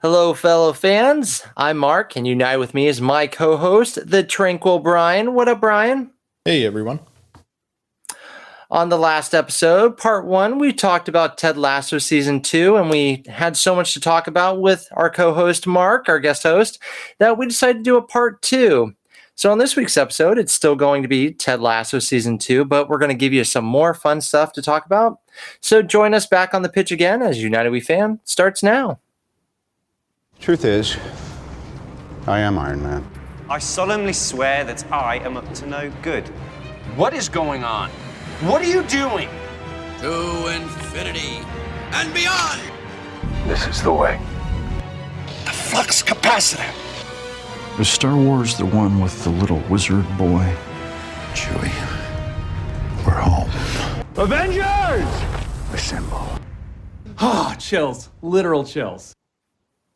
Hello, fellow fans. I'm Marc, and unite with me is my co-host, the tranquil Bryan. What up, Bryan? Hey, everyone. On the last episode, part 1, we talked about Ted Lasso Season 2, and we had so much to talk about with our co-host, Marc, our guest host, that we decided to do a part 2. So on this week's episode, it's still going to be Ted Lasso Season 2, but we're going to give you some more fun stuff to talk about. So join us back on the pitch again as United We Fan starts now. Truth is, I am Iron Man. I solemnly swear that I am up to no good. What is going on? What are you doing? To infinity and beyond! This is the way. The flux capacitor! Is Star Wars the one with the little wizard boy? Chewie, we're home. Avengers! Assemble. Ah, chills. Literal chills.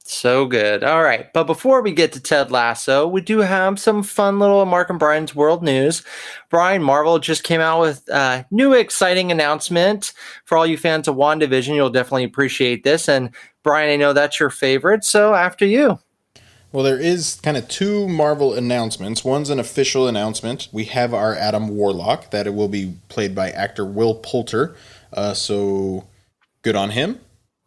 So good. All right. But before we get to Ted Lasso, we do have some fun little Marc and Bryan's world news. Bryan, Marvel just came out with a new exciting announcement. For all you fans of WandaVision, you'll definitely appreciate this. And Bryan, I know that's your favorite, so after you. Well, there is kind of two Marvel announcements. One's an official announcement. We have our Adam Warlock, that it will be played by actor Will Poulter. So good on him.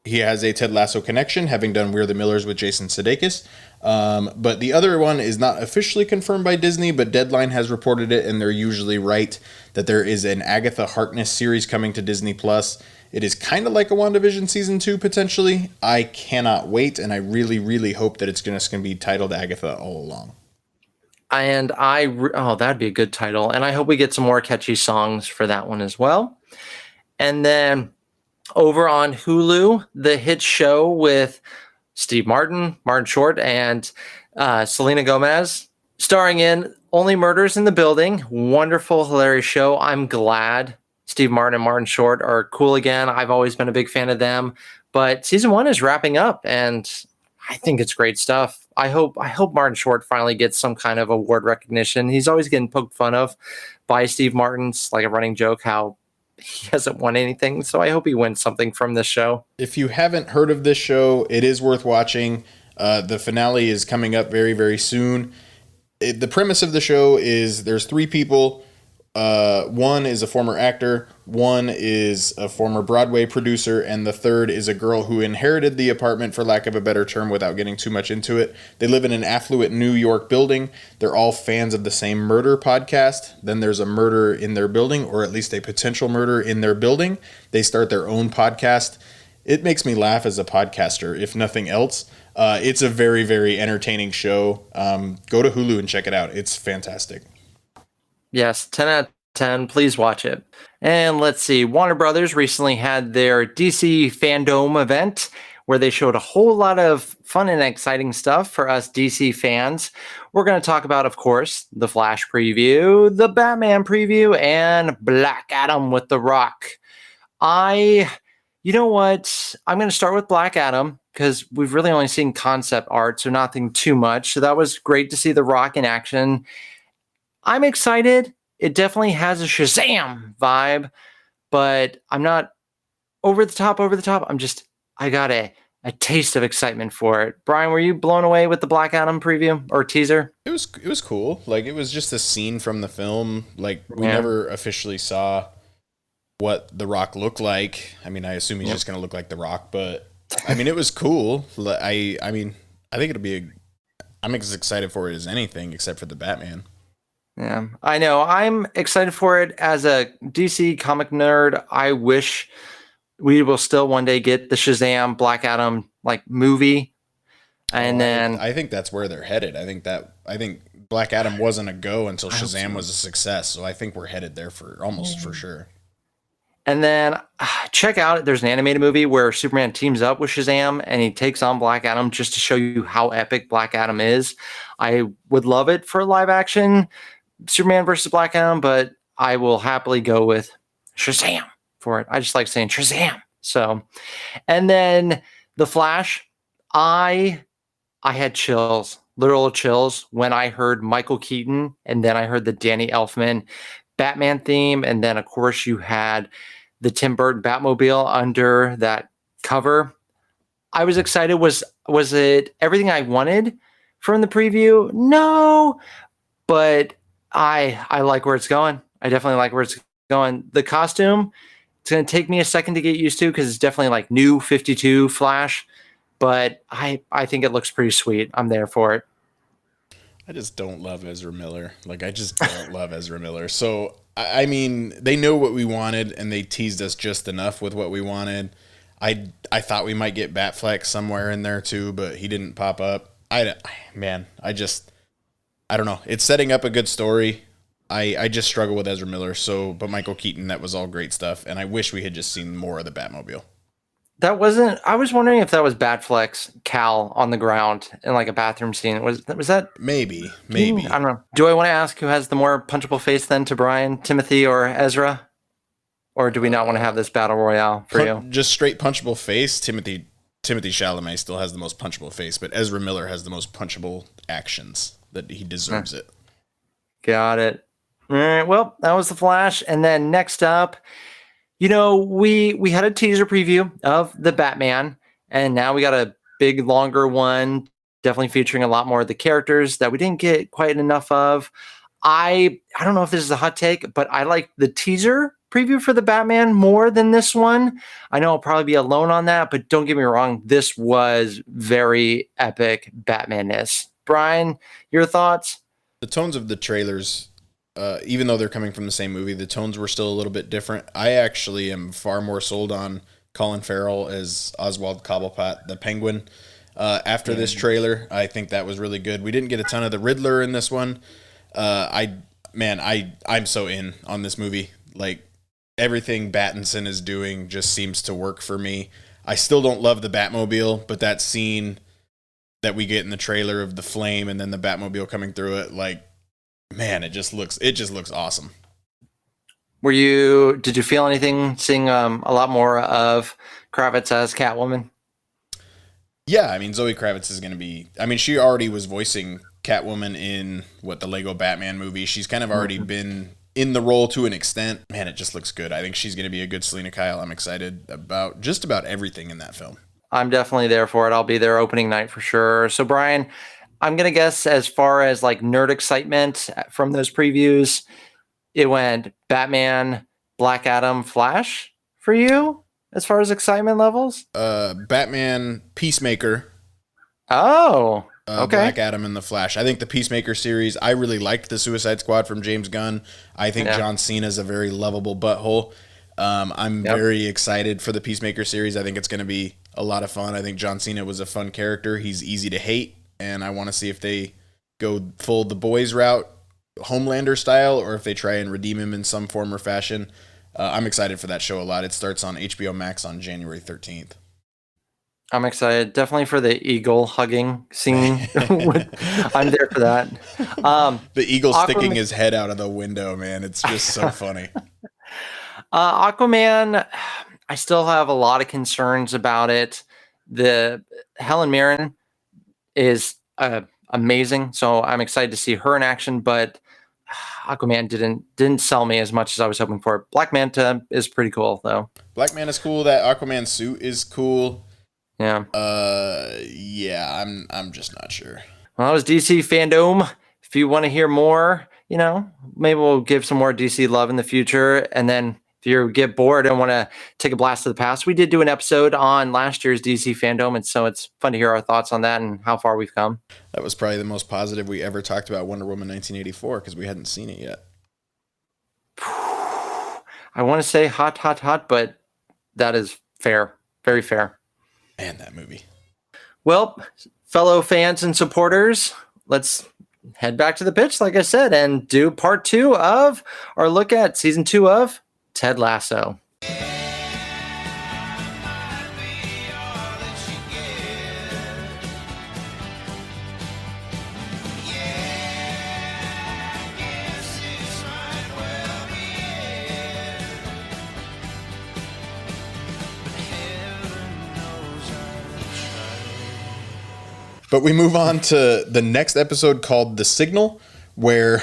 He has a Ted Lasso connection, having done We're the Millers with Jason Sudeikis. But the other one is not officially confirmed by Disney, but Deadline has reported it, and they're usually right, that there is an Agatha Harkness series coming to Disney+. It is kind of like a WandaVision Season 2, potentially. I cannot wait, and I really, really hope that it's just going to be titled Agatha all along. And that'd be a good title. And I hope we get some more catchy songs for that one as well. And then over on Hulu, the hit show with Steve Martin, Martin Short, and Selena Gomez, starring in Only Murders in the Building. Wonderful, hilarious show. I'm glad Steve Martin and Martin Short are cool again. I've always been a big fan of them. But season 1 is wrapping up, and I think it's great stuff. I hope Martin Short finally gets some kind of award recognition. He's always getting poked fun of by Steve Martin. It's like a running joke how he hasn't won anything, so I hope he wins something from this show. If you haven't heard of this show, it is worth watching. The finale is coming up very, very soon. The premise of the show is there's 3 people. One is a former actor, one is a former Broadway producer, and the third is a girl who inherited the apartment, for lack of a better term, without getting too much into it. They live in an affluent New York building. They're all fans of the same murder podcast. Then there's a murder in their building, or at least a potential murder in their building. They start their own podcast. It makes me laugh as a podcaster, if nothing else. It's a very, very entertaining show. Go to Hulu and check it out. It's fantastic. Yes, 10 out of 10. Please watch it. And let's see. Warner Brothers recently had their DC FanDome event where they showed a whole lot of fun and exciting stuff for us DC fans. We're going to talk about, of course, the Flash preview, the Batman preview, and Black Adam with The Rock. You know what? I'm going to start with Black Adam because we've really only seen concept art, so nothing too much. So that was great to see The Rock in action. I'm excited. It definitely has a Shazam vibe, but I'm not over the top. I got a taste of excitement for it. Bryan, were you blown away with the Black Adam preview or teaser? It was cool. Like, it was just a scene from the film. Like, we never officially saw what The Rock looked like. I mean, I assume he's just going to look like The Rock, but I mean, it was cool. I think it'll be I'm as excited for it as anything except for the Batman. Yeah, I know. I'm excited for it as a DC comic nerd. I wish we will still one day get the Shazam Black Adam movie. And then I think that's where they're headed. I think Black Adam wasn't a go until Shazam was a success. So I think we're headed there for sure. And then check out, there's an animated movie where Superman teams up with Shazam and he takes on Black Adam just to show you how epic Black Adam is. I would love it for live action Superman versus Black Adam, but I will happily go with Shazam for it. I just like saying Shazam. So, and then the Flash, I had chills, literal chills when I heard Michael Keaton and then I heard the Danny Elfman Batman theme. And then of course you had the Tim Burton Batmobile under that cover. I was excited. Was it everything I wanted from the preview? No, but I like where it's going. I definitely like where it's going. The costume, it's going to take me a second to get used to because it's definitely like new 52 Flash, but I think it looks pretty sweet. I'm there for it. I just don't love Ezra Miller. Like, I just don't love Ezra Miller. So, I mean, they know what we wanted, and they teased us just enough with what we wanted. I thought we might get Batfleck somewhere in there, too, but he didn't pop up. I don't know. It's setting up a good story. I just struggle with Ezra Miller. So, but Michael Keaton, that was all great stuff, and I wish we had just seen more of the Batmobile. That wasn't. I was wondering if that was Batfleck's Cal on the ground in like a bathroom scene. Was that? Maybe. I don't know. Do I want to ask who has the more punchable face then to Bryan, Timothy, or Ezra? Or do we not want to have this battle royale for you? Just straight punchable face. Timothy Chalamet still has the most punchable face, but Ezra Miller has the most punchable actions. That he deserves it. Got it. All right. Well, that was the Flash, and then next up. We had a teaser preview of the Batman, and now we got a big, longer one, definitely featuring a lot more of the characters that we didn't get quite enough of. I don't know if this is a hot take, but I like the teaser preview for the Batman more than this one. I know I'll probably be alone on that, but don't get me wrong, this was very epic Batman-ness. Bryan, your thoughts? The tones of the trailers, even though they're coming from the same movie, the tones were still a little bit different. I actually am far more sold on Colin Farrell as Oswald Cobblepot, the Penguin. After this trailer, I think that was really good. We didn't get a ton of the Riddler in this one. I'm so in on this movie. Like, everything Pattinson is doing just seems to work for me. I still don't love the Batmobile, but that scene that we get in the trailer of the flame and then the Batmobile coming through it, like, man, it just looks awesome. Did you feel anything seeing a lot more of Kravitz as Catwoman? Yeah, I mean, Zoe Kravitz is going to be, she already was voicing Catwoman in the Lego Batman movie. She's kind of already been in the role to an extent. Man, it just looks good. I think she's going to be a good Selena Kyle. I'm excited about just about everything in that film. I'm definitely there for it. I'll be there opening night for sure. So, Bryan, I'm going to guess as far as like nerd excitement from those previews, it went Batman, Black Adam, Flash for you as far as excitement levels? Batman, Peacemaker. Oh, okay. Black Adam and the Flash. I think the Peacemaker series, I really liked the Suicide Squad from James Gunn. I think John Cena's a very lovable butthole. I'm very excited for the Peacemaker series. I think it's going to be a lot of fun. I think John Cena was a fun character. He's easy to hate, and I want to see if they go full The Boys route, Homelander style, or if they try and redeem him in some form or fashion. I'm excited for that show a lot. It starts on HBO Max on January 13th. I'm excited. Definitely for the eagle hugging scene. I'm there for that. The eagle sticking his head out of the window, man. It's just so funny. Aquaman, I still have a lot of concerns about it. The Helen Mirren is amazing, so I'm excited to see her in action, but Aquaman didn't sell me as much as I was hoping for. Black Manta is pretty cool, though. Black Manta's cool. That Aquaman suit is cool. Yeah. I'm just not sure. Well, that was DC FanDome. If you want to hear more, maybe we'll give some more DC love in the future. And then if you get bored and want to take a blast to the past, we did do an episode on last year's DC FanDome. And so it's fun to hear our thoughts on that and how far we've come. That was probably the most positive we ever talked about Wonder Woman 1984 because we hadn't seen it yet. I want to say hot, but that is fair. Very fair. Man, that movie. Well, fellow fans and supporters, let's head back to the pitch, like I said, and do part 2 of our look at season 2 of Ted Lasso. But we move on to the next episode called The Signal, where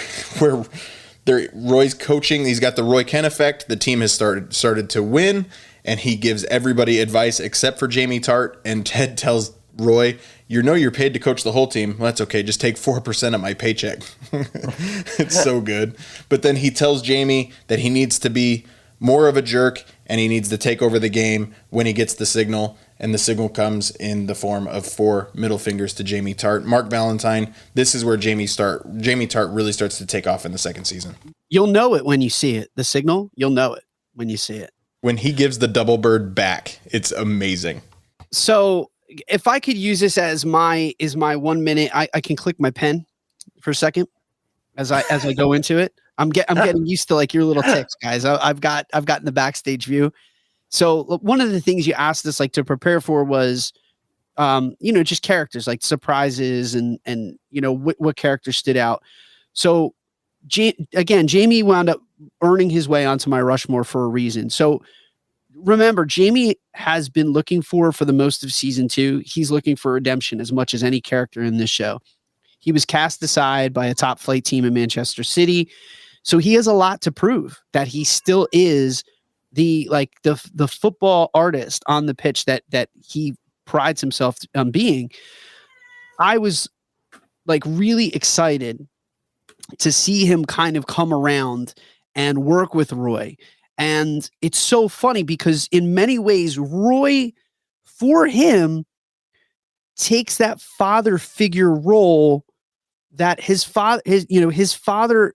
Roy's coaching. He's got the Roy Kent effect. The team has started to win, and he gives everybody advice except for Jamie Tart. And Ted tells Roy, you're paid to coach the whole team. Well, that's okay. Just take 4% of my paycheck. It's so good. But then he tells Jamie that he needs to be more of a jerk and he needs to take over the game when he gets the signal. And the signal comes in the form of 4 middle fingers to Jamie Tart. Marc Valentine, this is where Jamie Tart really starts to take off in the second season. You'll know it when you see it. The signal, you'll know it when you see it. When he gives the double bird back, it's amazing. So if I could use this as my 1 minute, I can click my pen for a second as I go into it. I'm getting used to like your little ticks, guys. I've gotten the backstage view. So one of the things you asked us like to prepare for was, just characters like surprises and what characters stood out. So Jamie wound up earning his way onto my Rushmore for a reason. So remember, Jamie has been looking for the most of season 2. He's looking for redemption as much as any character in this show. He was cast aside by a top flight team in Manchester City. So he has a lot to prove that he still is the football artist on the pitch that he prides himself on being. I was like really excited to see him kind of come around and work with Roy. And it's so funny because in many ways, Roy, for him, takes that father figure role that his father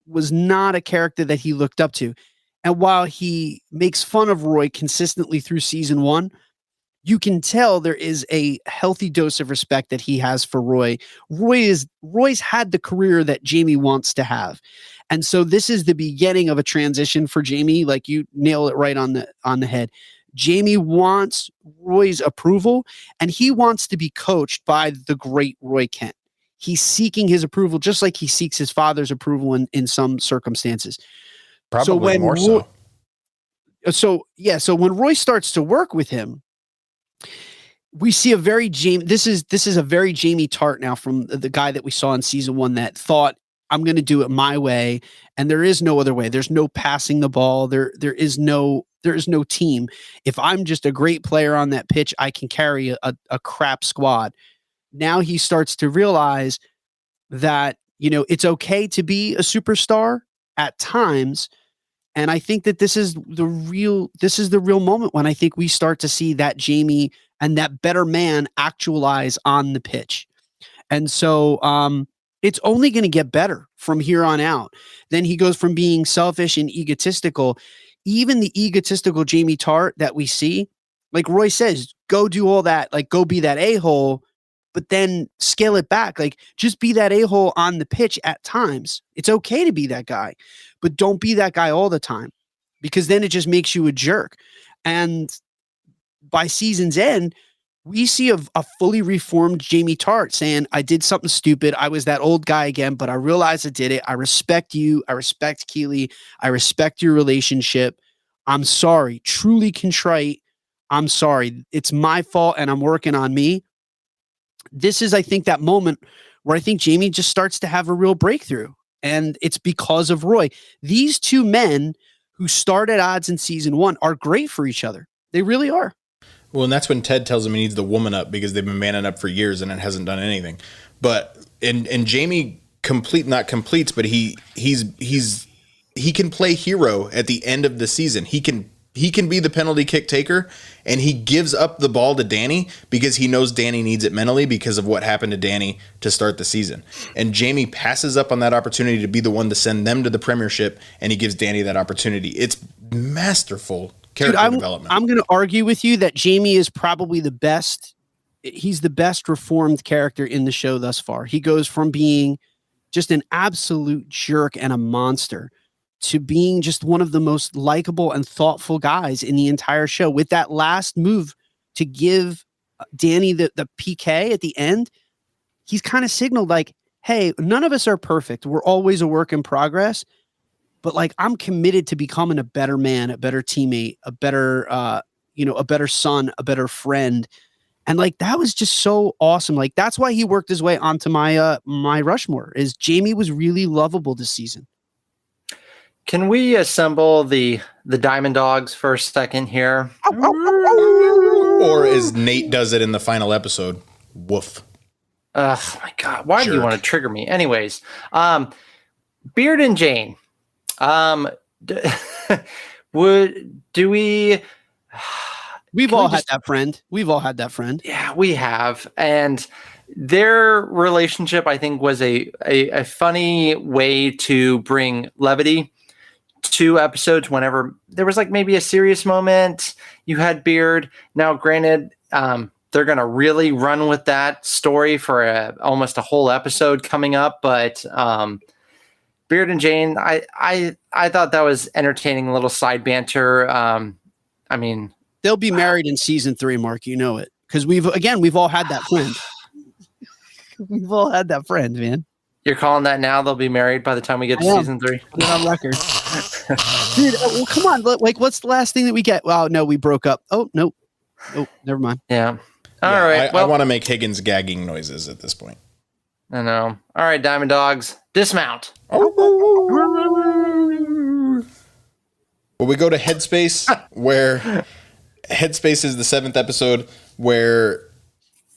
was not a character that he looked up to. And while he makes fun of Roy consistently through season 1, you can tell there is a healthy dose of respect that he has for Roy. Roy's had the career that Jamie wants to have. And so this is the beginning of a transition for Jamie. Like you nail it right on the head. Jamie wants Roy's approval and he wants to be coached by the great Roy Kent. He's seeking his approval just like he seeks his father's approval in some circumstances. Probably more so. So when Roy starts to work with him, we see a very this is a very Jamie Tart now from the guy that we saw in season 1 that thought, I'm going to do it my way. And there is no other way. There's no passing the ball. There is no team. If I'm just a great player on that pitch, I can carry a crap squad. Now he starts to realize that, it's okay to be a superstar at times. And I think that this is the real moment when I think we start to see that Jamie and that better man actualize on the pitch. And so it's only going to get better from here on out. Then he goes from being selfish and egotistical. Even the egotistical Jamie Tart that we see, like Roy says, go do all that, like go be that a-hole, but then scale it back. Like just be that a-hole on the pitch at times. It's okay to be that guy, but don't be that guy all the time because then it just makes you a jerk. And by season's end, we see a fully reformed Jamie Tart saying, I did something stupid. I was that old guy again, but I realized I did it. I respect you. I respect Keely. I respect your relationship. I'm sorry. Truly contrite. I'm sorry. It's my fault and I'm working on me. This is, I think, that moment where I think Jamie just starts to have a real breakthrough. And it's because of Roy. These two men who start at odds in season 1 are great for each other. They really are. Well, and that's when Ted tells him he needs the woman up because they've been manning up for years and it hasn't done anything. But and Jamie not completes, but he can play hero at the end of the season. He can be the penalty kick taker, and he gives up the ball to Danny because he knows Danny needs it mentally because of what happened to Danny to start the season. And Jamie passes up on that opportunity to be the one to send them to the premiership, and he gives Danny that opportunity. It's masterful character development. I'm going to argue with you that Jamie is probably the best. He's the best reformed character in the show thus far. He goes from being just an absolute jerk and a monster to being just one of the most likable and thoughtful guys in the entire show. With that last move to give Danny the PK at the end, he's kind of signaled like, hey, none of us are perfect. We're always a work in progress. But like, I'm committed to becoming a better man, a better teammate, a better son, a better friend. And like, that was just so awesome. Like, that's why he worked his way onto my Rushmore, is Jamie was really lovable this season. Can we assemble the the Diamond Dogs for a second here. Or as Nate does it in the final episode, woof. Oh my God. Why do you Jerk. want to trigger me? Anyways, Beard and Jane. We've all had that friend. Yeah, we have. And their relationship, I think, was a funny way to bring levity to episodes whenever there was like maybe a serious moment. You had Beard. Now, granted, they're going to really run with that story for almost a whole episode coming up. But Beard and Jane, I thought that was entertaining, a little side banter. I mean, they'll be married in season 3, Mark. You know it, because we've all had that friend. We've all had that friend, man. You're calling that now? They'll be married by the time we get to season 3. Put it on record, dude. Well, come on. Like, what's the last thing that we get? Well, no, we broke up. Oh no, never mind. Yeah. All Yeah, right. I want to make Higgins gagging noises at this point. I know. All right, Diamond Dogs, dismount. Well, we go to Headspace, where Headspace is the 7th episode, where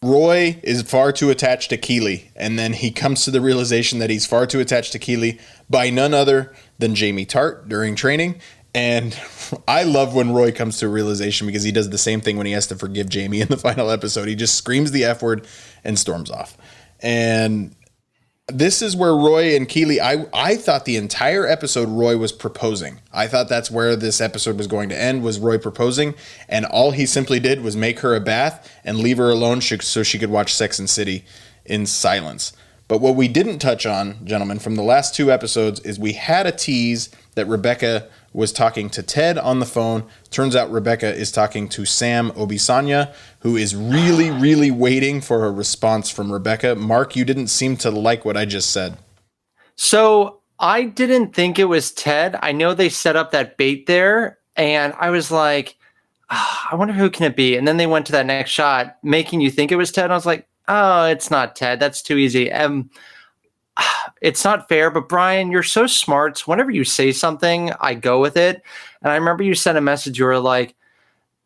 Roy is far too attached to Keeley, and then he comes to the realization that he's far too attached to Keeley by none other than Jamie Tart during training. And I love when Roy comes to a realization, because he does the same thing when he has to forgive Jamie in the final episode. He just screams the F word and storms off. And this is where Roy and Keeley, I thought the entire episode Roy was proposing. I thought that's where this episode was going to end, was Roy proposing. And all he simply did was make her a bath and leave her alone so she could watch Sex and City in silence. But what we didn't touch on, gentlemen, from the last 2 episodes is we had a tease that Rebecca was talking to Ted on the phone. Turns out Rebecca is talking to Sam Obisanya, who is really, really waiting for a response from Rebecca. Mark, you didn't seem to like what I just said. So I didn't think it was Ted. I know they set up that bait there, and I was like, I wonder who can it be? And then they went to that next shot, making you think it was Ted. And I was like, oh, it's not Ted. That's too easy. It's not fair, but Bryan, you're so smart. So whenever you say something, I go with it. And I remember you sent a message. You were like,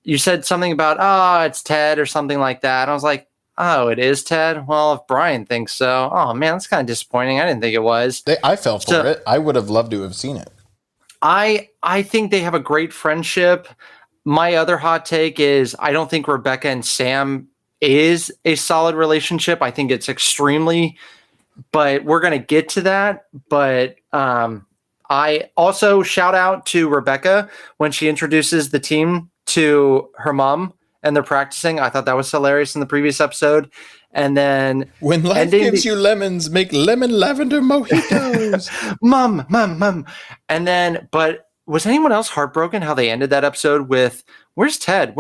you said something about, oh, it's Ted or something like that. And I was like, oh, it is Ted? Well, if Bryan thinks so, oh man, that's kind of disappointing. I didn't think it was. I fell for it. I would have loved to have seen it. I think they have a great friendship. My other hot take is I don't think Rebecca and Sam is a solid relationship. I think it's extremely, but we're going to get to that. But I also shout out to Rebecca when she introduces the team to her mom and they're practicing. I thought that was hilarious in the previous episode. And then when life gives you lemons, make lemon lavender mojitos. Mom. And then, but was anyone else heartbroken how they ended that episode with, where's Ted?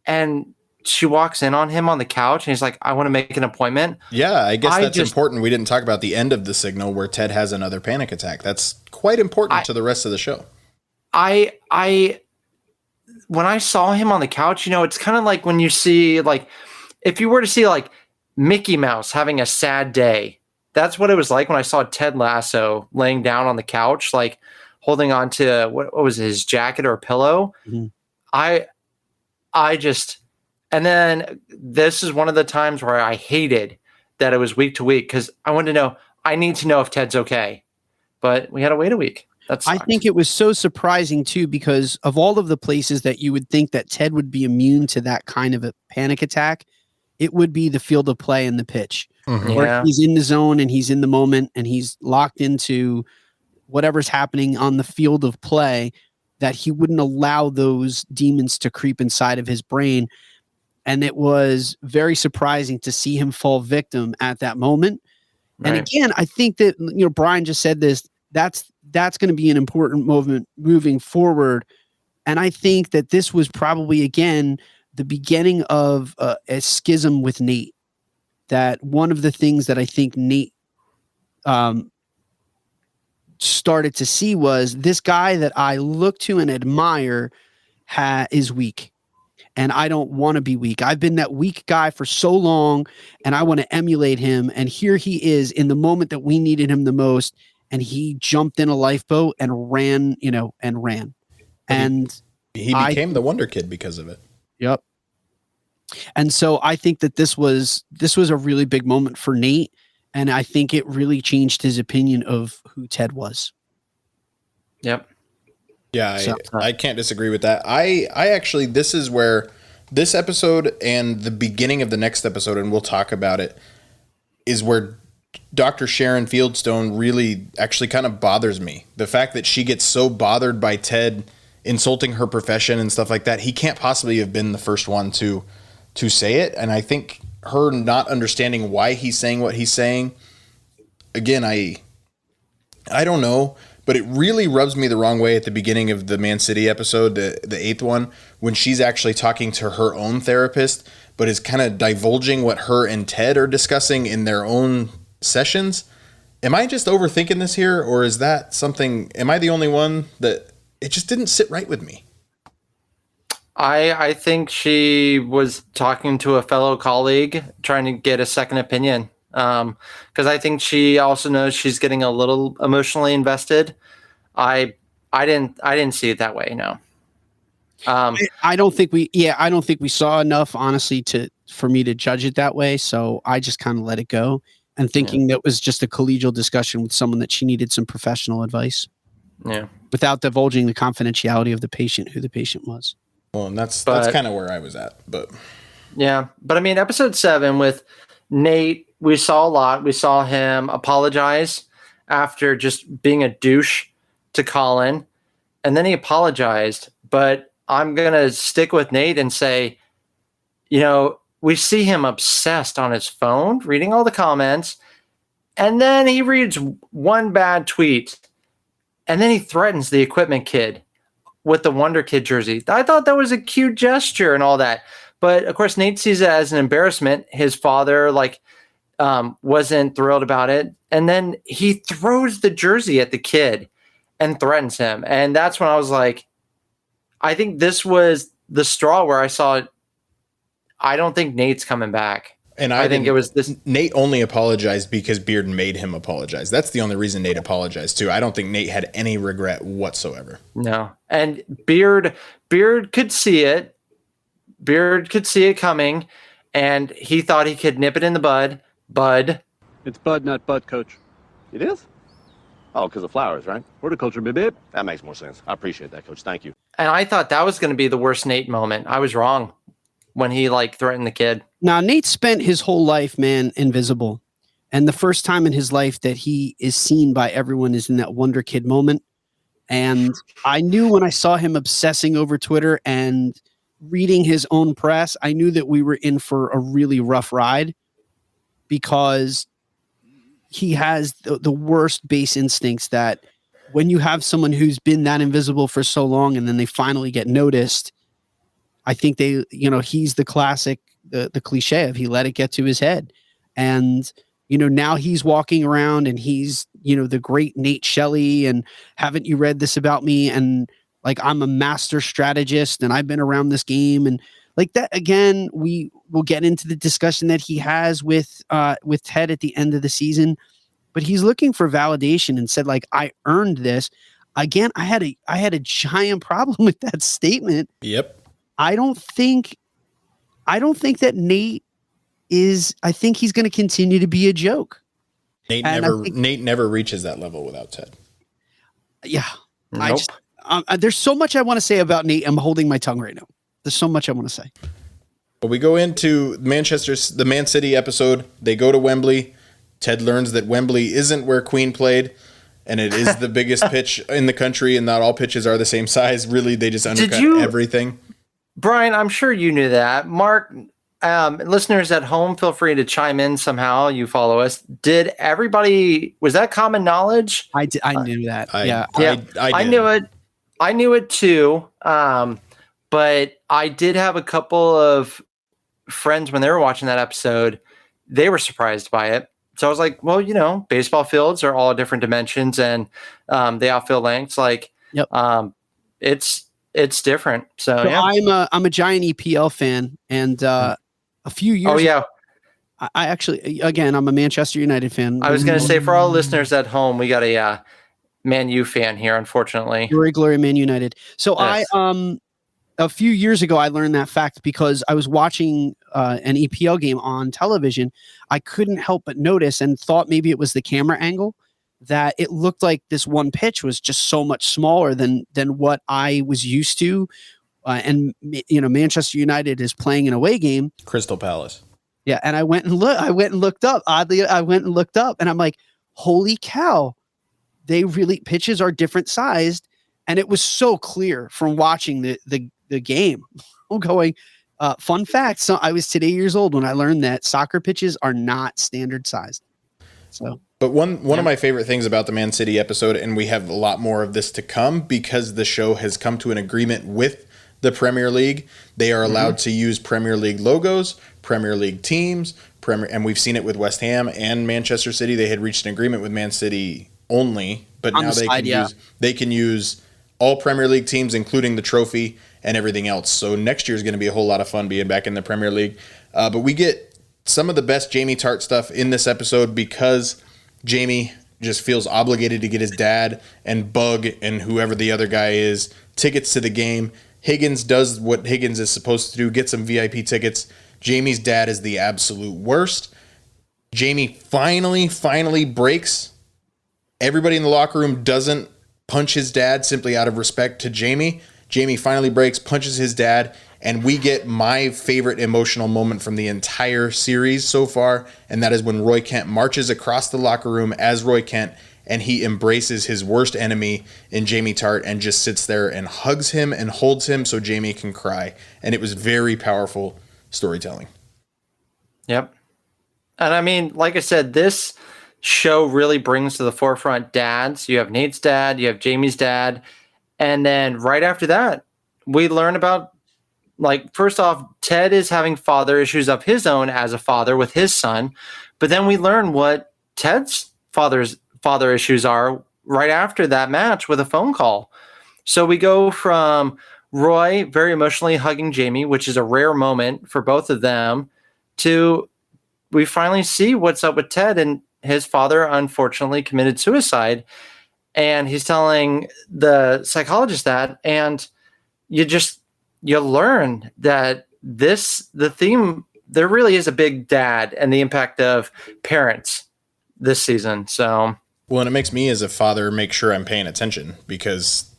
And she walks in on him on the couch and he's like, I want to make an appointment. Yeah, I guess that's important. We didn't talk about the end of the signal where Ted has another panic attack. That's quite important to the rest of the show. When I saw him on the couch, it's kind of like when you see, like, if you were to see like Mickey Mouse having a sad day, that's what it was like when I saw Ted Lasso laying down on the couch, like holding on to what was it, his jacket or a pillow. Mm-hmm. And then this is one of the times where I hated that it was week to week because I need to know if Ted's okay. But we had to wait a week. I think it was so surprising too, because of all of the places that you would think that Ted would be immune to that kind of a panic attack, it would be the field of play and the pitch. Mm-hmm. Where he's in the zone and he's in the moment and he's locked into whatever's happening on the field of play, that he wouldn't allow those demons to creep inside of his brain. And it was very surprising to see him fall victim at that moment. Right. And again, I think that, Bryan just said this, that's going to be an important movement moving forward. And I think that this was probably, again, the beginning of a schism with Nate. That one of the things that I think Nate started to see was this guy that I look to and admire is weak. And I don't want to be weak. I've been that weak guy for so long, and I want to emulate him. And here he is in the moment that we needed him the most. And he jumped in a lifeboat and ran. And he became the Wonder Kid because of it. Yep. And so I think that this was a really big moment for Nate, and I think it really changed his opinion of who Ted was. Yep. Yeah, I can't disagree with that. I actually, this is where this episode and the beginning of the next episode, and we'll talk about it, is where Dr. Sharon Fieldstone really actually kind of bothers me. The fact that she gets so bothered by Ted insulting her profession and stuff like that. He can't possibly have been the first one to say it. And I think her not understanding why he's saying what he's saying, again, I don't know, but it really rubs me the wrong way at the beginning of the Man City episode, the 8th one, when she's actually talking to her own therapist, but is kind of divulging what her and Ted are discussing in their own sessions. Am I just overthinking this here, or is that something, am I the only one that it just didn't sit right with me? I think she was talking to a fellow colleague, trying to get a second opinion. Because I think she also knows she's getting a little emotionally invested. I didn't see it that way. No. I don't think we saw enough, honestly, for me to judge it that way. So I just kind of let it go, and thinking that was just a collegial discussion with someone that she needed some professional advice. Yeah. Without divulging the confidentiality of the patient, who the patient was. Well, and that's kind of where I was at, but yeah. But I mean, episode 7 with Nate, we saw a lot. We saw him apologize after just being a douche to Colin, and then he apologized. But I'm going to stick with Nate and say, we see him obsessed on his phone, reading all the comments, and then he reads one bad tweet, and then he threatens the equipment kid with the Wonder Kid jersey. I thought that was a cute gesture and all that. But of course, Nate sees it as an embarrassment. His father wasn't thrilled about it. And then he throws the jersey at the kid and threatens him. And that's when I was like, I think this was the straw where I saw, I don't think Nate's coming back. And I think it was this. Nate only apologized because Beard made him apologize. That's the only reason Nate apologized too. I don't think Nate had any regret whatsoever. No. And Beard could see it. Beard could see it coming, and he thought he could nip it in the bud. It's bud, not bud, coach. It is? Oh, because of flowers, right? Horticulture, baby. That makes more sense. I appreciate that, coach. Thank you. And I thought that was going to be the worst Nate moment. I was wrong when he threatened the kid. Now, Nate spent his whole life, man, invisible. And the first time in his life that he is seen by everyone is in that Wonder Kid moment. And I knew when I saw him obsessing over Twitter and reading his own press, I knew that we were in for a really rough ride, because he has the worst base instincts that when you have someone who's been that invisible for so long and then they finally get noticed, I think he's the classic, the cliche of he let it get to his head. And, now he's walking around and he's, the great Nate Shelley, and haven't you read this about me? And I'm a master strategist and I've been around this game. And that, again, we will get into the discussion that he has with Ted at the end of the season, but he's looking for validation and said, I earned this. Again, I had a giant problem with that statement. Yep. I don't think that Nate is. I think he's going to continue to be a joke. Nate never reaches that level without Ted. Yeah. Nope. There's so much I want to say about Nate. I'm holding my tongue right now. There's so much I want to say. Well, we go into the Man City episode. They go to Wembley. Ted learns that Wembley isn't where Queen played, and it is the biggest pitch in the country, and not all pitches are the same size. Really, they just undercut everything. Bryan, I'm sure you knew that. Marc, listeners at home, feel free to chime in somehow. You follow us. Did everybody, was that common knowledge? I knew that. I knew it. I knew it too. But I did have a couple of friends when they were watching that episode, they were surprised by it. So I was like, well, baseball fields are all different dimensions and the outfield lengths. It's different. So yeah. I'm a giant EPL fan, and a few years. Oh yeah. I actually, again, I'm a Manchester United fan. I was going to say, for all listeners at home, we got Man U fan here, unfortunately. Glory, Man United. So Yes. a few years ago, I learned that fact because I was watching an EPL game on television. I couldn't help but notice and thought maybe it was the camera angle that it looked like this one pitch was just so much smaller than what I was used to. And Manchester United is playing an away game. Crystal Palace. Yeah, and I went and looked up. Oddly, I went and looked up, and I'm like, holy cow! Pitches are different sized, and it was so clear from watching the game. I'm going. Fun fact: so I was today years old when I learned that soccer pitches are not standard sized. So. But one of my favorite things about the Man City episode, and we have a lot more of this to come because the show has come to an agreement with the Premier League. They are allowed to use Premier League logos, Premier League teams, and we've seen it with West Ham and Manchester City. They had reached an agreement with Man City only, but now they can use all Premier League teams, including the trophy and everything else. So next year is going to be a whole lot of fun being back in the Premier League. But we get some of the best Jamie Tart stuff in this episode because Jamie just feels obligated to get his dad and Bug and whoever the other guy is tickets to the game. Higgins does what Higgins is supposed to do, get some VIP tickets. Jamie's dad is the absolute worst. Jamie finally breaks. Everybody in the locker room doesn't punch his dad simply out of respect to Jamie. Jamie finally breaks, punches his dad, and we get my favorite emotional moment from the entire series so far, and that is when Roy Kent marches across the locker room as Roy Kent, and he embraces his worst enemy in Jamie Tart and just sits there and hugs him and holds him so Jamie can cry. And it was very powerful storytelling. Yep. And I mean, like I said, this show really brings to the forefront dads. You have Nate's dad, you have Jamie's dad, and then right after that, we learn about, like, first off, Ted is having father issues of his own as a father with his son, but then we learn what Ted's father issues are right after that match with a phone call. So we go from Roy very emotionally hugging Jamie, which is a rare moment for both of them, to we finally see what's up with Ted, and his father unfortunately committed suicide. And he's telling the psychologist that, and you learn that the theme, there really is a big dad and the impact of parents this season. So, well, and it makes me as a father make sure I'm paying attention because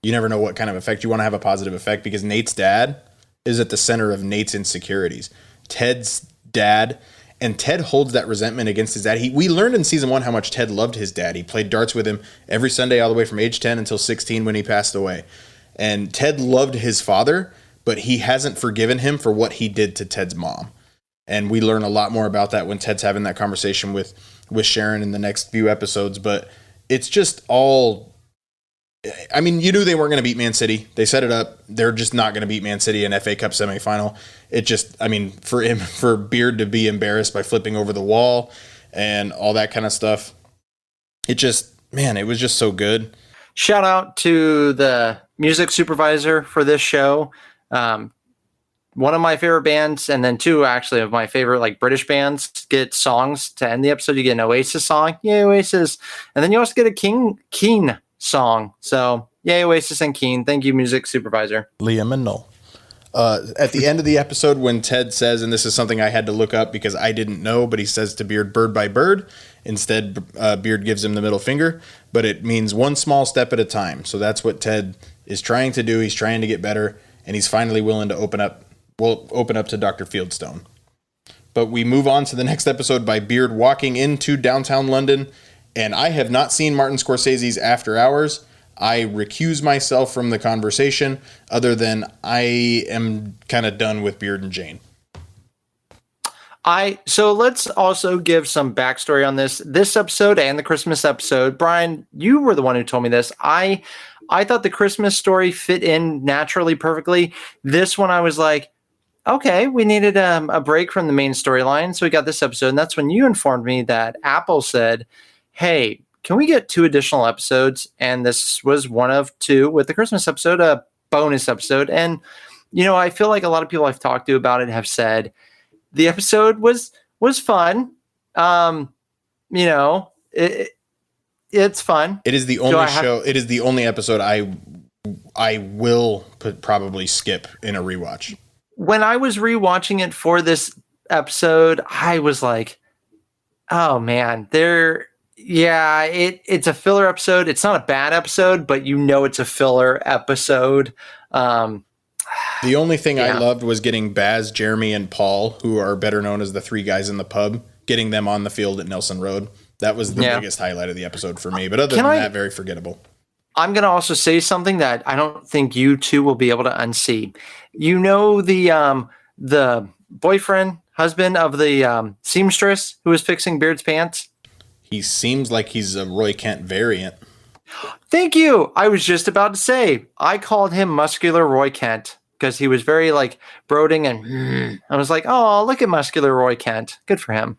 you never know what kind of effect you want to have a positive effect, because Nate's dad is at the center of Nate's insecurities. Ted's dad, and Ted holds that resentment against his dad. We learned in season 1 how much Ted loved his dad. He played darts with him every Sunday all the way from age 10 until 16 when he passed away. And Ted loved his father, but he hasn't forgiven him for what he did to Ted's mom. And we learn a lot more about that when Ted's having that conversation with Sharon in the next few episodes. But it's just all, I mean, you knew they weren't going to beat Man City. They set it up. They're just not going to beat Man City in FA Cup semifinal. It just, I mean, for Beard to be embarrassed by flipping over the wall and all that kind of stuff, it just, man, it was just so good. Shout out to the music supervisor for this show. One of my favorite bands, and then two actually of my favorite like British bands, get songs to end the episode. You get an Oasis song, yay Oasis, and then you also get a Keane song. So yay Oasis and Keane. Thank you, music supervisor Liam and Noel. At the end of the episode, when Ted says, and this is something I had to look up because I didn't know, but he says to Beard, bird by bird. Instead, Beard gives him the middle finger, but it means one small step at a time. So that's what Ted is trying to do. He's trying to get better, and he's finally willing to open up to Dr. Fieldstone. But we move on to the next episode by Beard walking into downtown London, and I have not seen Martin Scorsese's After Hours. I recuse myself from the conversation, other than I am kind of done with Beard and Jane. So let's also give some backstory on this episode and the Christmas episode. Bryan, you were the one who told me this. I thought the Christmas story fit in naturally perfectly. This one I was like, okay, we needed a break from the main storyline, so we got this episode. And that's when you informed me that Apple said, hey, can we get 2 additional episodes? And this was one of 2 with the Christmas episode, a bonus episode. And, you know, I feel like a lot of people I've talked to about it have said the episode was fun. You know, It's fun. It is the only show. It is the only episode I will probably skip in a rewatch. When I was rewatching it for this episode, I was like, "Oh man, it's a filler episode. It's not a bad episode, but it's a filler episode." The only thing I loved was getting Baz, Jeremy, and Paul, who are better known as the three guys in the pub, getting them on the field at Nelson Road. That was the biggest highlight of the episode for me. But other than that, very forgettable. I'm going to also say something that I don't think you two will be able to unsee. You know the boyfriend, husband of the seamstress who was fixing Beard's pants? He seems like he's a Roy Kent variant. Thank you. I was just about to say, I called him Muscular Roy Kent because he was very like brooding and I was like, oh, look at Muscular Roy Kent. Good for him.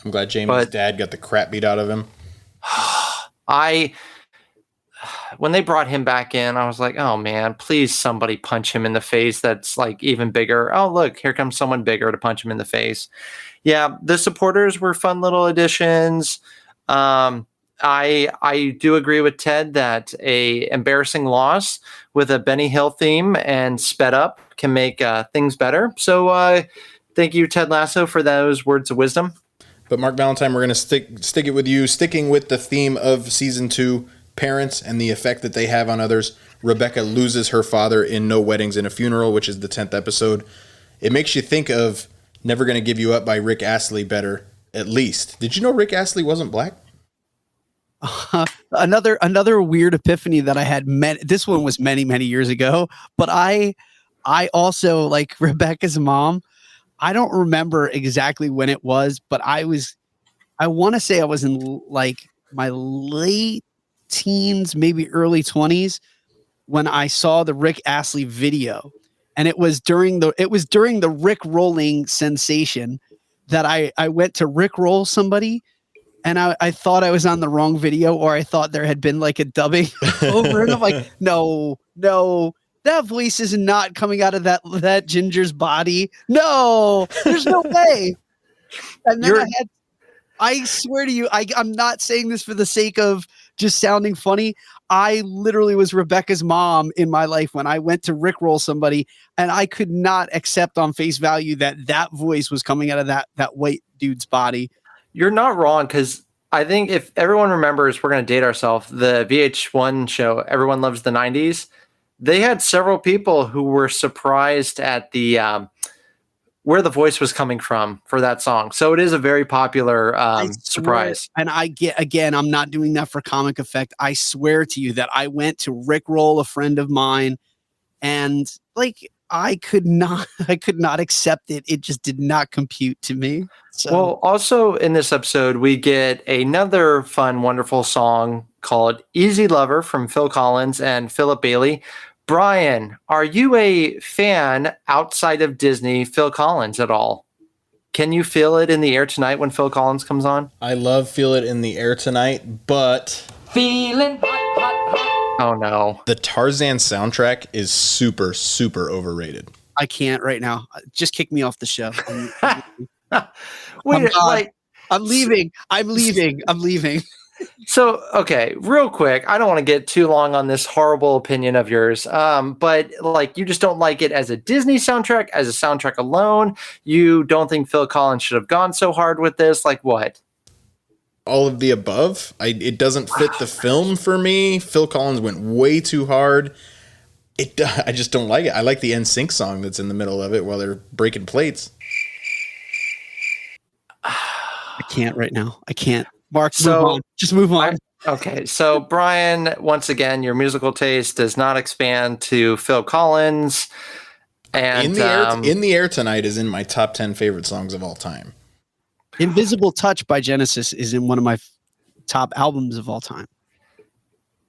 I'm glad Jamie's dad got the crap beat out of him. When they brought him back in, I was like, oh man, please somebody punch him in the face. That's like even bigger. Oh, look, here comes someone bigger to punch him in the face. Yeah. The supporters were fun little additions. I do agree with Ted that a embarrassing loss with a Benny Hill theme and sped up can make things better. So thank you, Ted Lasso, for those words of wisdom. But Mark Valentine, we're going to stick it with you, sticking with the theme of season 2, parents and the effect that they have on others. Rebecca loses her father in No Weddings and a Funeral, which is the 10th episode. It makes you think of Never Gonna Give You Up by Rick Astley better, at least. Did you know Rick Astley wasn't black? Another weird epiphany that I had. This one was many years ago, but I also, like Rebecca's mom, I don't remember exactly when it was, but I want to say I was in like my late teens, maybe early 20s when I saw the Rick Astley video, and it was during the Rick rolling sensation that I went to Rick roll somebody. And I thought I was on the wrong video, or I thought there had been like a dubbing over it. I'm like, no, that voice is not coming out of that ginger's body. No, there's no way. And then I swear to you, I'm not saying this for the sake of just sounding funny. I literally was Rebecca's mom in my life when I went to Rickroll somebody, and I could not accept on face value that voice was coming out of that white dude's body. You're not wrong, because I think if everyone remembers, we're going to date ourselves, the VH1 show, Everyone Loves the 90s, they had several people who were surprised at the where the voice was coming from for that song. So it is a very popular surprise. And I'm not doing that for comic effect. I swear to you that I went to Rickroll a friend of mine, and like I could not accept it. It just did not compute to me. So. Well, also in this episode, we get another fun, wonderful song called Easy Lover from Phil Collins and Philip Bailey. Bryan, are you a fan outside of Disney, Phil Collins at all? Can you feel it in the air tonight when Phil Collins comes on? I love Feel It in the Air Tonight, but... Feeling hot. Oh, no. The Tarzan soundtrack is super, super overrated. I can't right now. Just kick me off the show. Wait, I'm leaving. I'm leaving. So, okay, real quick. I don't want to get too long on this horrible opinion of yours. But like, you just don't like it as a Disney soundtrack, as a soundtrack alone. You don't think Phil Collins should have gone so hard with this? Like what? All of the above. It doesn't fit the film for me. Phil Collins went way too hard. I just don't like it. I like the NSYNC song that's in the middle of it while they're breaking plates. I can't right now. I can't. Mark, move on. Just move on. Okay, so Bryan, once again, your musical taste does not expand to Phil Collins. And In the Air Tonight is in my top 10 favorite songs of all time. Invisible Touch by Genesis is in one of my top albums of all time.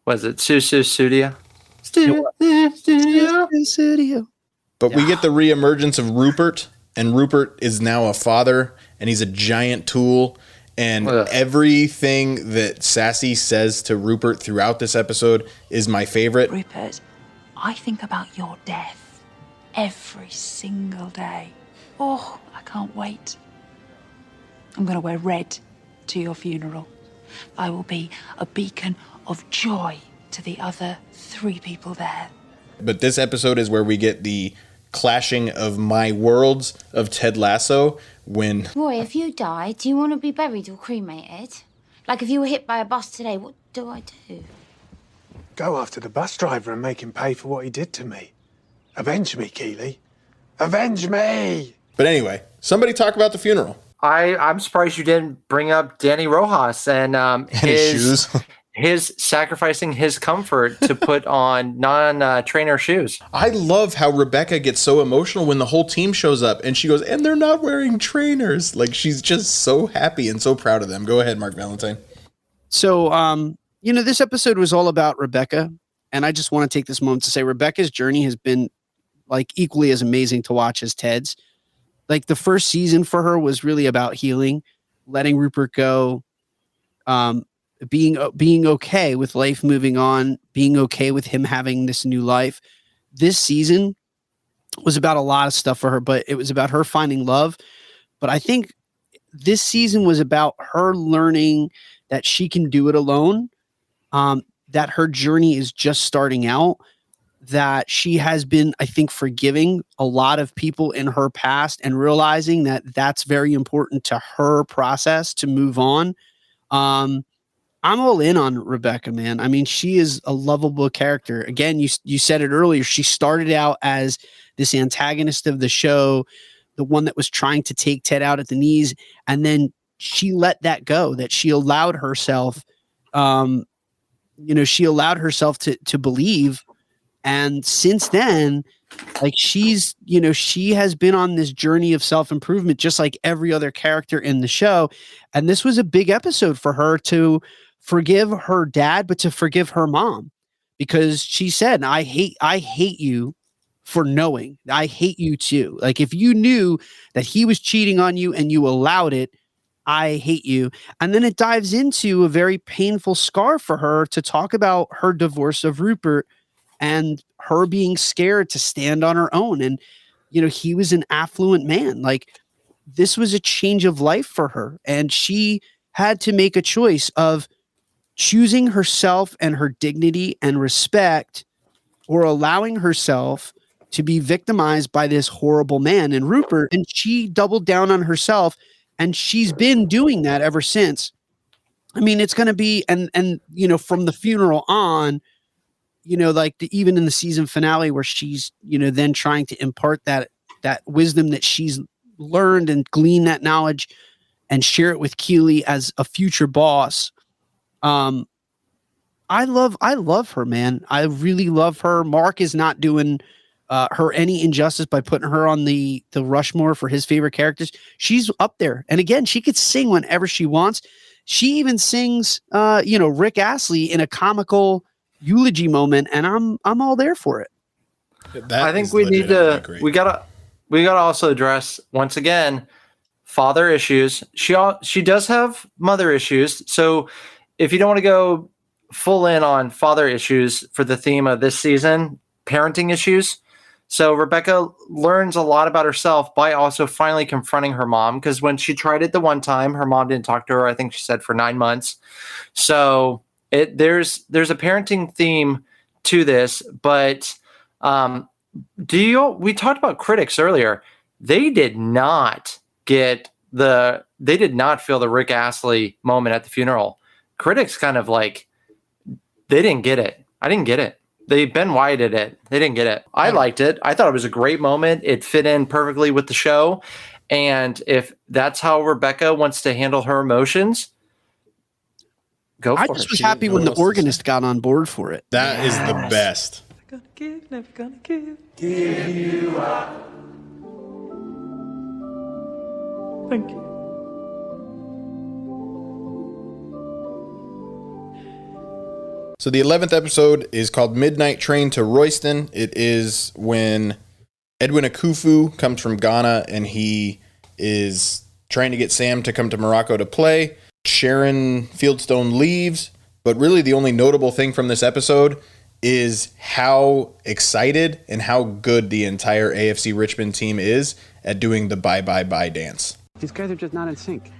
Was it Susu Studio? Studio. But we get the reemergence of Rupert, and Rupert is now a father, and he's a giant tool. And everything that Sassy says to Rupert throughout this episode is my favorite. Rupert, I think about your death every single day. Oh, I can't wait. I'm going to wear red to your funeral. I will be a beacon of joy to the other 3 people there. But this episode is where we get the clashing of my worlds of Ted Lasso when... Roy, if you die, do you want to be buried or cremated? Like if you were hit by a bus today, what do I do? Go after the bus driver and make him pay for what he did to me. Avenge me, Keeley. Avenge me! But anyway, somebody talk about the funeral. I'm surprised you didn't bring up Danny Rojas and his shoes. His sacrificing his comfort to put on non-trainer shoes. I love how Rebecca gets so emotional when the whole team shows up and she goes, and they're not wearing trainers. Like, she's just so happy and so proud of them. Go ahead, Mark Valentine. So, this episode was all about Rebecca. And I just want to take this moment to say Rebecca's journey has been like equally as amazing to watch as Ted's. Like the first season for her was really about healing, letting Rupert go, being okay with life moving on, being okay with him having this new life. This season was about a lot of stuff for her, but it was about her finding love. But I think this season was about her learning that she can do it alone, that her journey is just starting out, that she has been, I think, forgiving a lot of people in her past and realizing that that's very important to her process to move on. I'm all in on Rebecca, man. I mean, she is a lovable character. Again, you said it earlier. She started out as this antagonist of the show, the one that was trying to take Ted out at the knees. And then she let that go, that she allowed herself, she allowed herself to believe. And since then, like she has been on this journey of self-improvement, just like every other character in the show. And this was a big episode for her to forgive her dad, but to forgive her mom, because she said, I hate you for knowing. I hate you too. Like if you knew that he was cheating on you and you allowed it, I hate you. And then it dives into a very painful scar for her to talk about her divorce of Rupert and her being scared to stand on her own. And, he was an affluent man. Like this was a change of life for her. And she had to make a choice of choosing herself and her dignity and respect, or allowing herself to be victimized by this horrible man and Rupert. And she doubled down on herself, and she's been doing that ever since. I mean, it's going to be, and from the funeral on, even in the season finale where she's, then trying to impart that wisdom that she's learned and glean that knowledge and share it with Keeley as a future boss. I love her, man. I really love her. Marc is not doing her any injustice by putting her on the Rushmore for his favorite characters. She's up there. And again, she could sing whenever she wants. She even sings, Rick Astley in a comical eulogy moment, and I'm all there for it. I think we need to, we gotta also address once again, father issues. She does have mother issues. So if you don't want to go full in on father issues for the theme of this season, parenting issues. So Rebecca learns a lot about herself by also finally confronting her mom, because when she tried it the one time, her mom didn't talk to her. I think she said for 9 months. So there's a parenting theme to this, but we talked about critics earlier. They did not feel the Rick Astley moment at the funeral. Critics kind of they didn't get it. I didn't get it. Ben Wyatt-ed it. They didn't get it. I liked it. I thought it was a great moment. It fit in perfectly with the show. And if that's how Rebecca wants to handle her emotions, go for it. I just was happy when the organist got on board for it. That is the best. Never gonna give, never gonna give. Give you up. Thank you. So the 11th episode is called Midnight Train to Royston. It is when Edwin Akufu comes from Ghana and he is trying to get Sam to come to Morocco to play. Sharon Fieldstone leaves, but really the only notable thing from this episode is how excited and how good the entire AFC Richmond team is at doing the bye bye bye dance. These guys are just not in sync.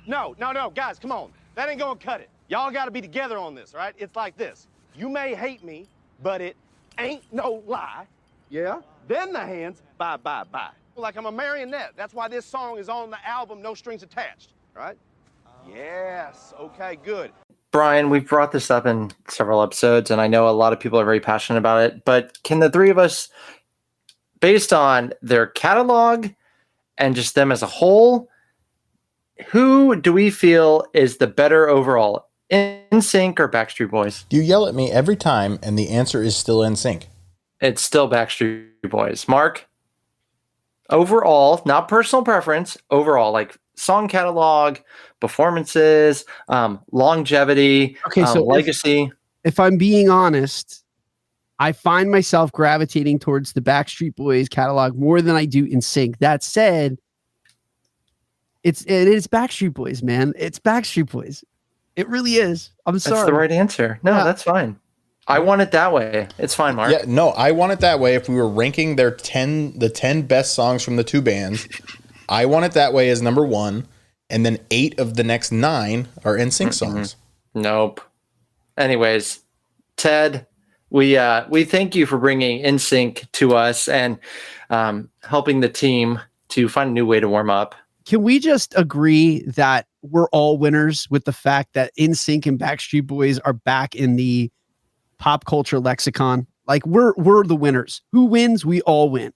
No, guys, come on. That ain't gonna cut it. Y'all gotta be together on this, all right? It's like this. You may hate me, but it ain't no lie. Yeah? Then the hands, bye, bye, bye. Like I'm a marionette. That's why this song is on the album, No Strings Attached, all right? Yes, okay, good. Bryan, we've brought this up in several episodes, and I know a lot of people are very passionate about it, but can the three of us, based on their catalog and just them as a whole, who do we feel is the better overall, NSYNC or Backstreet Boys? You yell at me every time, and the answer is still NSYNC. It's still Backstreet Boys. Marc? Overall, not personal preference, overall, like song catalog, performances, longevity, so legacy. If I'm being honest, I find myself gravitating towards the Backstreet Boys catalog more than I do NSYNC. That said, it is Backstreet Boys, man. It's Backstreet Boys. It really is. I'm sorry. That's the right answer. No, that's fine. I want it that way. It's fine, Marc. Yeah, no, I want it that way. If we were ranking the 10 best songs from the two bands, I want it that way as number 1, and then 8 of the next 9 are NSYNC songs. Nope. Anyways, Ted, we thank you for bringing NSYNC to us and helping the team to find a new way to warm up. Can we just agree that we're all winners with the fact that NSYNC and Backstreet Boys are back in the pop culture lexicon? Like we're the winners. Who wins? We all win.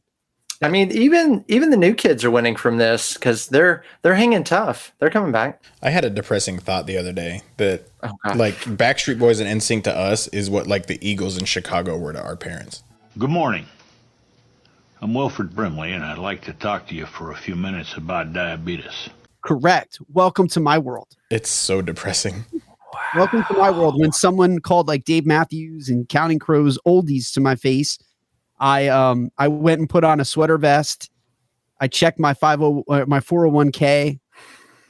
I mean, even the new kids are winning from this because they're hanging tough. They're coming back. I had a depressing thought the other day that like Backstreet Boys and NSYNC to us is what like the Eagles in Chicago were to our parents. Good morning. I'm Wilfred Brimley, and I'd like to talk to you for a few minutes about diabetes. Correct. Welcome to my world. It's so depressing. Wow. Welcome to my world. When someone called like Dave Matthews and Counting Crows oldies to my face, I went and put on a sweater vest. I checked my 401k,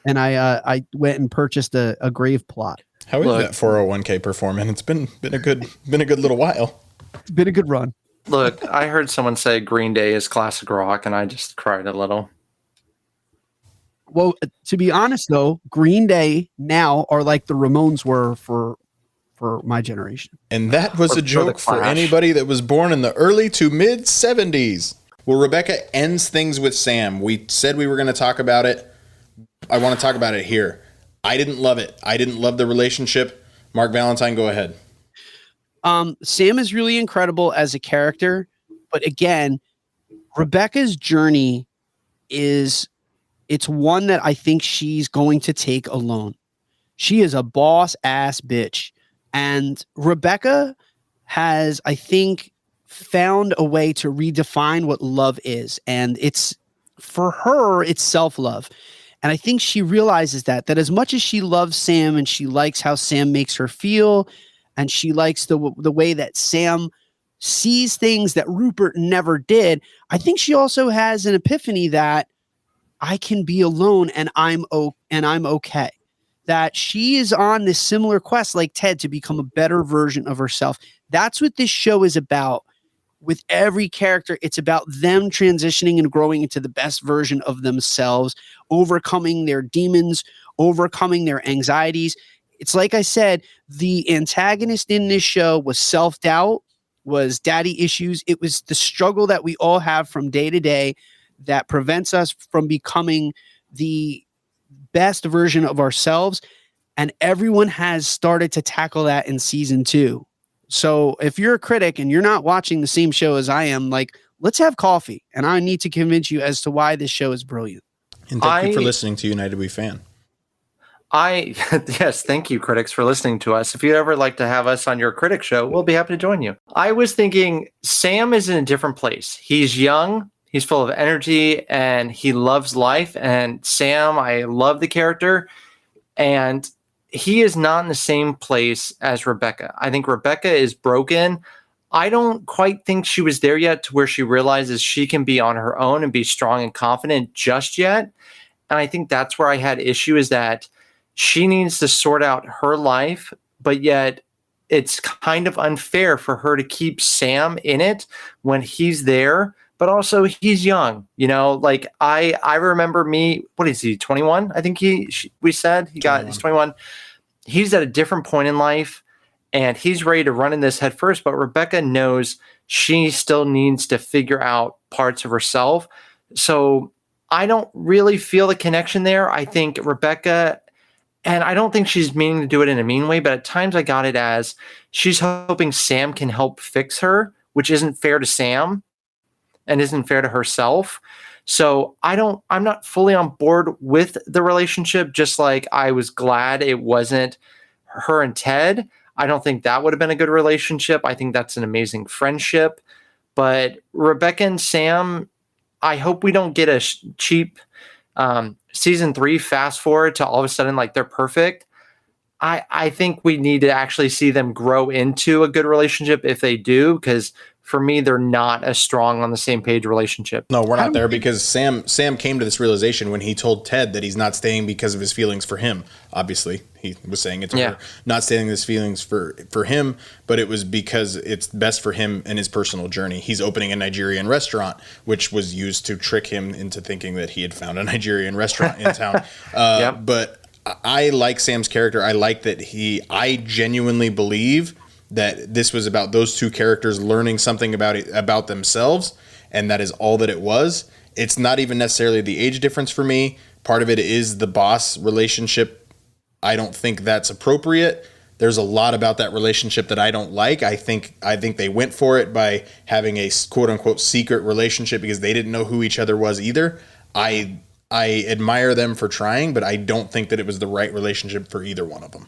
and I went and purchased a grave plot. How is that 401k performing? It's been a good little while. It's been a good run. Look, I heard someone say Green Day is classic rock, and I just cried a little. Well, to be honest, though, Green Day now are like the Ramones were for my generation. And that was a joke for anybody that was born in the early to mid 70s. Well, Rebecca ends things with Sam. We said we were going to talk about it. I want to talk about it here. I didn't love it. I didn't love the relationship. Marc Valentine, go ahead. Sam is really incredible as a character, but again, Rebecca's journey it's one that I think she's going to take alone. She is a boss ass bitch. And Rebecca has, I think, found a way to redefine what love is. And for her, it's self-love. And I think she realizes that as much as she loves Sam and she likes how Sam makes her feel, and she likes the way that Sam sees things that Rupert never did, I think she also has an epiphany that I can be alone and I'm okay. That she is on this similar quest like Ted to become a better version of herself. That's what this show is about. With every character, it's about them transitioning and growing into the best version of themselves, overcoming their demons, overcoming their anxieties. It's like I said, the antagonist in this show was self-doubt, was daddy issues. It was the struggle that we all have from day to day that prevents us from becoming the best version of ourselves. And everyone has started to tackle that in season 2. So if you're a critic and you're not watching the same show as I am, like, let's have coffee. And I need to convince you as to why this show is brilliant. And thank you for listening to United We Fan. Yes, thank you, critics, for listening to us. If you'd ever like to have us on your critic show, we'll be happy to join you. I was thinking Sam is in a different place. He's young, he's full of energy, and he loves life. And Sam, I love the character. And he is not in the same place as Rebecca. I think Rebecca is broken. I don't quite think she was there yet to where she realizes she can be on her own and be strong and confident just yet. And I think that's where I had issue, is that she needs to sort out her life, but yet it's kind of unfair for her to keep Sam in it when he's there, but also he's young. You know, like I remember what is he, 21? I think we said he's 21. he's at a different point in life and he's ready to run in this head first, but Rebecca knows she still needs to figure out parts of herself. So I don't really feel the connection there. I think Rebecca, and I don't think she's meaning to do it in a mean way, but at times I got it as she's hoping Sam can help fix her, which isn't fair to Sam and isn't fair to herself. So I'm not fully on board with the relationship, just like I was glad it wasn't her and Ted. I don't think that would have been a good relationship. I think that's an amazing friendship. But Rebecca and Sam, I hope we don't get a cheap season 3 fast forward to all of a sudden like they're perfect. I think we need to actually see them grow into a good relationship if they do, because for me, they're not a strong on the same page relationship. No, we're not there because Sam came to this realization when he told Ted that he's not staying because of his feelings for him. Obviously, he was saying it to her, not staying his feelings for him, but it was because it's best for him and his personal journey. He's opening a Nigerian restaurant, which was used to trick him into thinking that he had found a Nigerian restaurant in town. But I like Sam's character. I like that I genuinely believe that this was about those two characters learning something about themselves, and that is all that it was. It's not even necessarily the age difference for me. Part of it is the boss relationship. I don't think that's appropriate. There's a lot about that relationship that I don't like. I think they went for it by having a quote unquote secret relationship because they didn't know who each other was either. I admire them for trying, but I don't think that it was the right relationship for either one of them.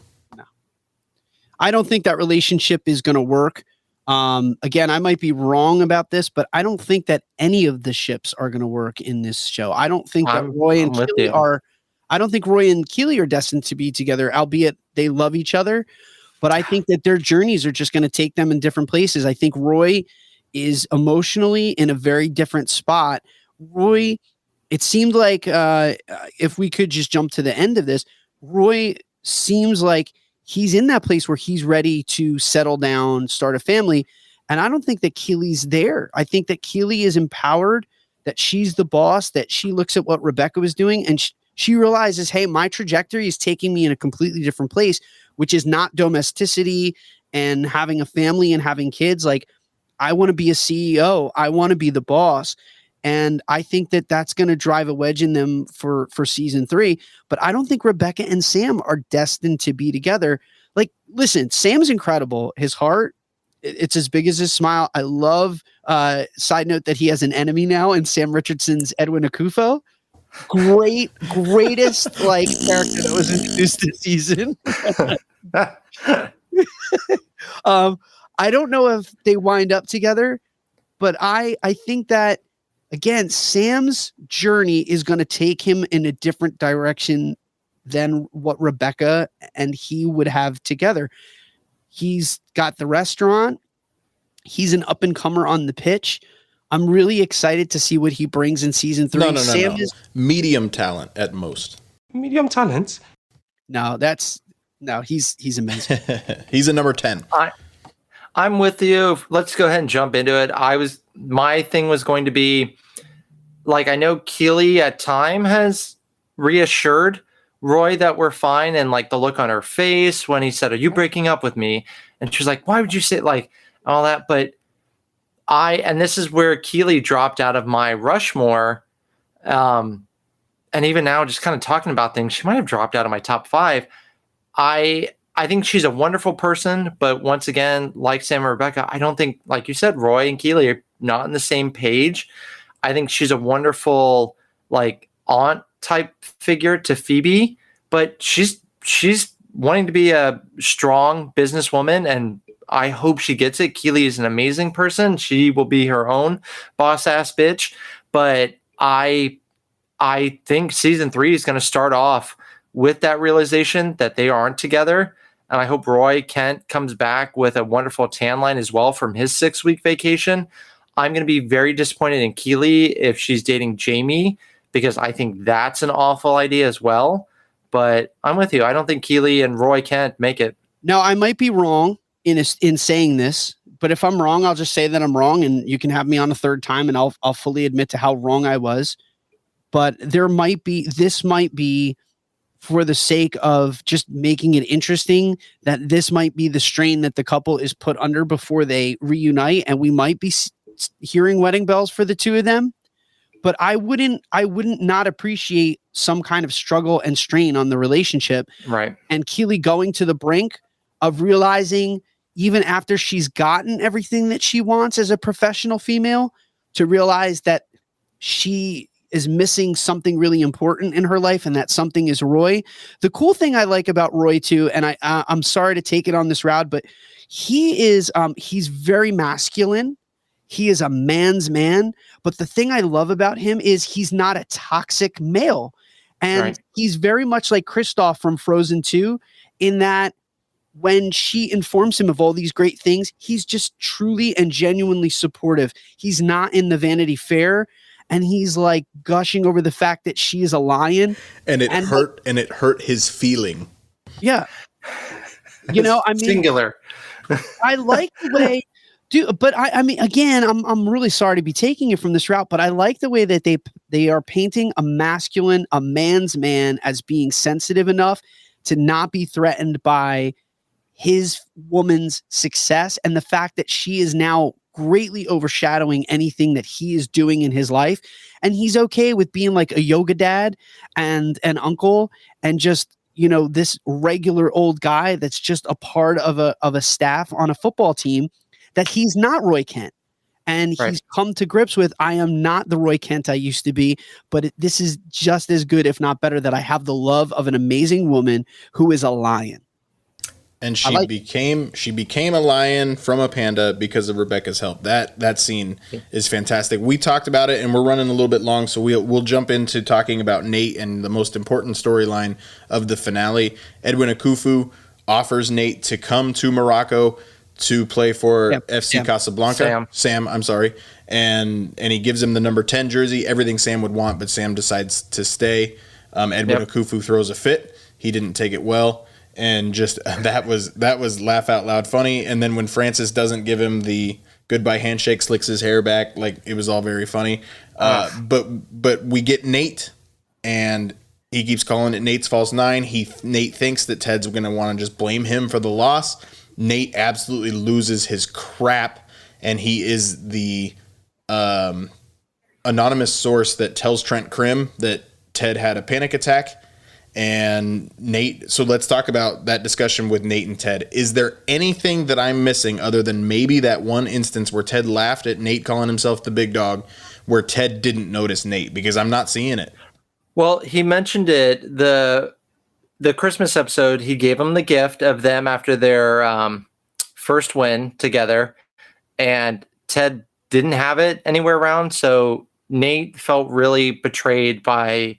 I don't think that relationship is going to work. Again, I might be wrong about this, but I don't think that any of the ships are going to work in this show. I don't think that Roy and Keely are. I don't think Roy and Keely are destined to be together, albeit they love each other. But I think that their journeys are just going to take them in different places. I think Roy is emotionally in a very different spot. Roy, it seemed like if we could just jump to the end of this, Roy seems like he's in that place where he's ready to settle down, start a family. And I don't think that Keely's there. I think that Keely is empowered, that she's the boss, that she looks at what Rebecca was doing and she realizes, hey, my trajectory is taking me in a completely different place, which is not domesticity and having a family and having kids. Like, I want to be a CEO. I want to be the boss. And I think that that's going to drive a wedge in them for season 3. But I don't think Rebecca and Sam are destined to be together. Like, listen, Sam's incredible. His heart, it's as big as his smile. I love, side note, that he has an enemy now in Sam Richardson's Edwin Akufo. Greatest like character that was introduced this season. I don't know if they wind up together, but I think that, again, Sam's journey is going to take him in a different direction than what Rebecca and he would have together. He's got the restaurant. He's an up and comer on the pitch. I'm really excited to see what he brings in season 3. No. Is medium talent at most. Medium talent? No, he's amazing. He's a number 10. I'm with you. Let's go ahead and jump into it. My thing was going to be, like, I know Keely at time has reassured Roy that we're fine, and like the look on her face when he said, "Are you breaking up with me?" And she's like, "Why would you say like all that?" But and this is where Keely dropped out of my Rushmore. And even now, just kind of talking about things, she might have dropped out of my top 5. I think she's a wonderful person, but once again, like Sam and Rebecca, I don't think, like you said, Roy and Keely are not on the same page. I think she's a wonderful, like, aunt type figure to Phoebe, but she's wanting to be a strong businesswoman, and I hope she gets it. Keely is an amazing person. She will be her own boss ass bitch, but I think season 3 is going to start off with that realization that they aren't together. And I hope Roy Kent comes back with a wonderful tan line as well from his 6-week vacation. I'm going to be very disappointed in Keely if she's dating Jamie, because I think that's an awful idea as well. But I'm with you. I don't think Keely and Roy Kent make it. Now, I might be wrong in saying this, but if I'm wrong, I'll just say that I'm wrong, and you can have me on a third time, and I'll fully admit to how wrong I was. But this might be for the sake of just making it interesting that this might be the strain that the couple is put under before they reunite, and we might be hearing wedding bells for the two of them. But I wouldn't not appreciate some kind of struggle and strain on the relationship. Right. And Keely going to the brink of realizing, even after she's gotten everything that she wants as a professional female, to realize that she is missing something really important in her life, and that something is Roy. The cool thing I like about Roy too, and I'm sorry to take it on this route, but he's very masculine. He is a man's man. But the thing I love about him is he's not a toxic male. And he's very much like Kristoff from Frozen 2, in that when she informs him of all these great things, he's just truly and genuinely supportive. He's not in the Vanity Fair, and he's like gushing over the fact that she is a lion. And it hurt his feeling. Yeah. You know, I mean, singular. I like the way, but I mean, again, I'm really sorry to be taking it from this route, but I like the way that they are painting a masculine, a man's man as being sensitive enough to not be threatened by his woman's success, and the fact that she is now greatly overshadowing anything that he is doing in his life. And he's okay with being like a yoga dad and an uncle, and just, you know, this regular old guy that's just a part of a staff on a football team, that he's not Roy Kent. And he's come to grips with, I am not the Roy Kent I used to be, but this is just as good, if not better, that I have the love of an amazing woman who is a lion. And she became a lion from a panda because of Rebecca's help. That scene is fantastic. We talked about it, and we're running a little bit long, so we'll jump into talking about Nate and the most important storyline of the finale. Edwin Akufu offers Nate to come to Morocco to play for FC Casablanca. Sam, I'm sorry. And he gives him the number 10 jersey, everything Sam would want, but Sam decides to stay. Edwin Akufu throws a fit. He didn't take it well. And just that was laugh out loud funny. And then when Francis doesn't give him the goodbye handshake, slicks his hair back, like, it was all very funny. But we get Nate, and he keeps calling it Nate's false nine. Nate thinks that Ted's going to want to just blame him for the loss. Nate absolutely loses his crap, and he is the anonymous source that tells Trent Krim that Ted had a panic attack. And Nate, so let's talk about that discussion with Nate and Ted. Is there anything that I'm missing other than maybe that one instance where Ted laughed at Nate calling himself the big dog, where Ted didn't notice Nate? Because I'm not seeing it. Well, he mentioned it, the Christmas episode. He gave him the gift of them after their first win together, and Ted didn't have it anywhere around. So Nate felt really betrayed by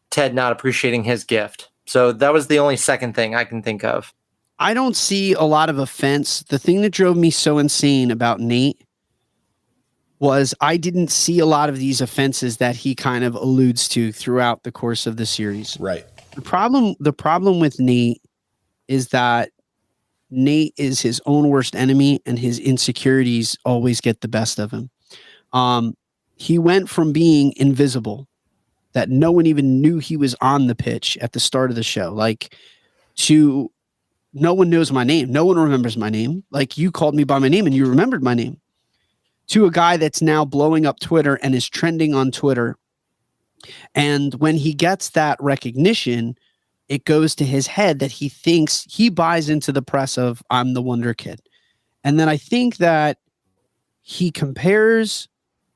Ted not appreciating his gift. So that was the only second thing I can think of. I don't see a lot of offense. The thing that drove me so insane about Nate was I didn't see a lot of these offenses that he kind of alludes to throughout the course of the series. Right. The problem with Nate is that Nate is his own worst enemy, and his insecurities always get the best of him. He went from being invisible, that no one even knew he was on the pitch at the start of the show, like, to no one knows my name. No one remembers my name. Like, you called me by my name and you remembered my name, to a guy that's now blowing up Twitter and is trending on Twitter. And when he gets that recognition, it goes to his head that he thinks, he buys into the press of, I'm the Wonder Kid. And then I think that he compares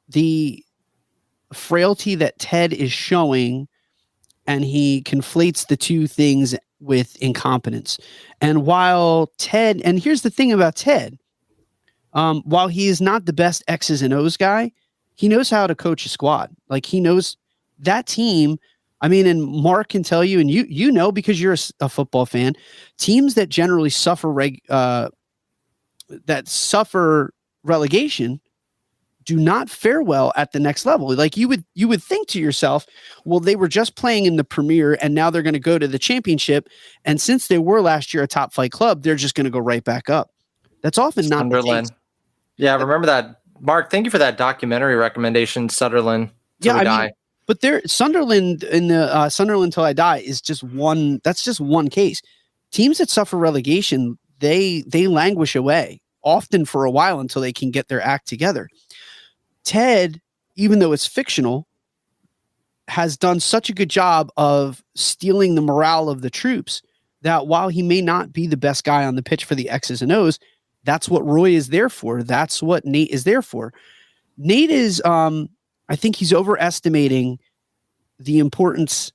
the frailty that Ted is showing, and he conflates the two things with incompetence. And while Ted, and here's the thing about Ted, while he is not the best X's and O's guy, he knows how to coach a squad. Like, he knows that team. I mean, and Marc can tell you, and you know, because you're a football fan, teams that generally suffer relegation do not fare well at the next level. Like, you would think to yourself, well, they were just playing in the Premier and now they're going to go to the Championship. And since they were last year a top flight club, they're just going to go right back up. That's often not the case. Yeah, I remember that. Marc, thank you for that documentary recommendation, Sunderland. Yeah, I mean, But Sunderland in the Sunderland Till I Die is just one. That's just one case. Teams that suffer relegation, they languish away often for a while until they can get their act together. Ted, even though it's fictional, has done such a good job of stealing the morale of the troops that while he may not be the best guy on the pitch for the X's and O's, that's what Roy is there for. That's what Nate is there for. Nate is, I think he's overestimating the importance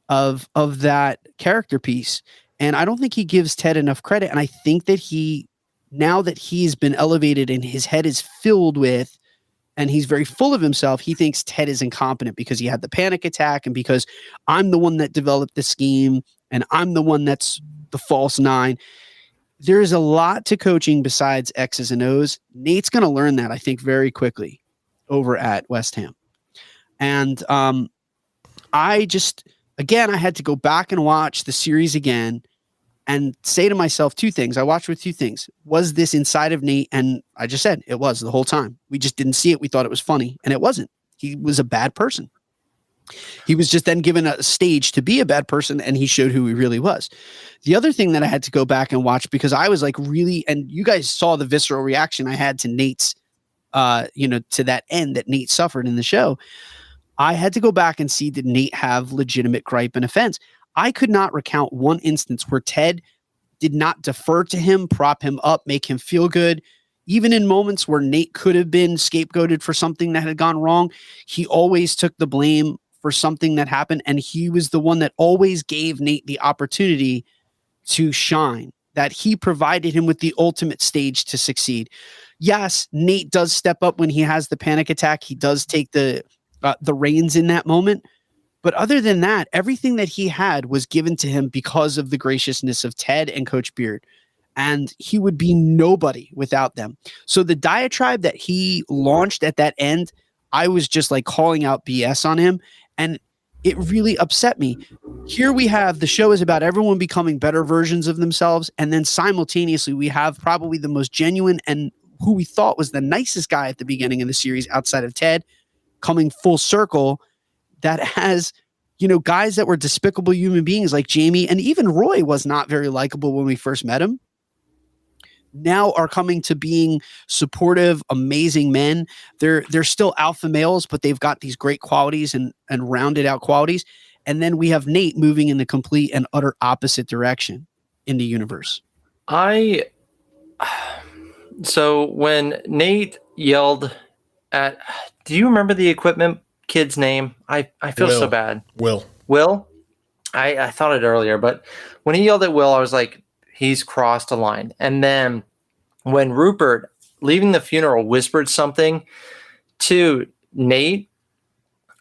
of that character piece. And I don't think he gives Ted enough credit. And I think that now that he's been elevated and his head is filled with, and he's very full of himself, he thinks Ted is incompetent because he had the panic attack and because I'm the one that developed the scheme and I'm the one that's the false nine. There is a lot to coaching besides X's and O's. Nate's going to learn that, I think, very quickly over at West Ham. And I had to go back and watch the series again and say to myself two things. I watched with two things. Was this inside of Nate? And I just said it was the whole time. We just didn't see it. We thought it was funny, and it wasn't. He was a bad person. He was just then given a stage to be a bad person, and he showed who he really was. The other thing that I had to go back and watch, because I was like really, and you guys saw the visceral reaction I had to Nate's, to that end that Nate suffered in the show. I had to go back and see, did Nate have legitimate gripe and offense? I could not recount one instance where Ted did not defer to him, prop him up, make him feel good. Even in moments where Nate could have been scapegoated for something that had gone wrong, he always took the blame for something that happened. And he was the one that always gave Nate the opportunity to shine, that he provided him with the ultimate stage to succeed. Yes, Nate does step up when he has the panic attack. He does take the reins in that moment. But other than that, everything that he had was given to him because of the graciousness of Ted and Coach Beard. And he would be nobody without them. So the diatribe that he launched at that end, I was just like calling out BS on him. And it really upset me. Here we have the show is about everyone becoming better versions of themselves. And then simultaneously, we have probably the most genuine and who we thought was the nicest guy at the beginning of the series outside of Ted coming full circle, that has, guys that were despicable human beings like Jamie, and even Roy was not very likable when we first met him, now are coming to being supportive, amazing men. They're still alpha males, but they've got these great qualities and rounded out qualities. And then we have Nate moving in the complete and utter opposite direction in the universe. So when Nate yelled at, do you remember the equipment kid's name? I feel so bad. Will? I thought it earlier, but when he yelled at Will, I was like, he's crossed a line. And then when Rupert, leaving the funeral, whispered something to Nate,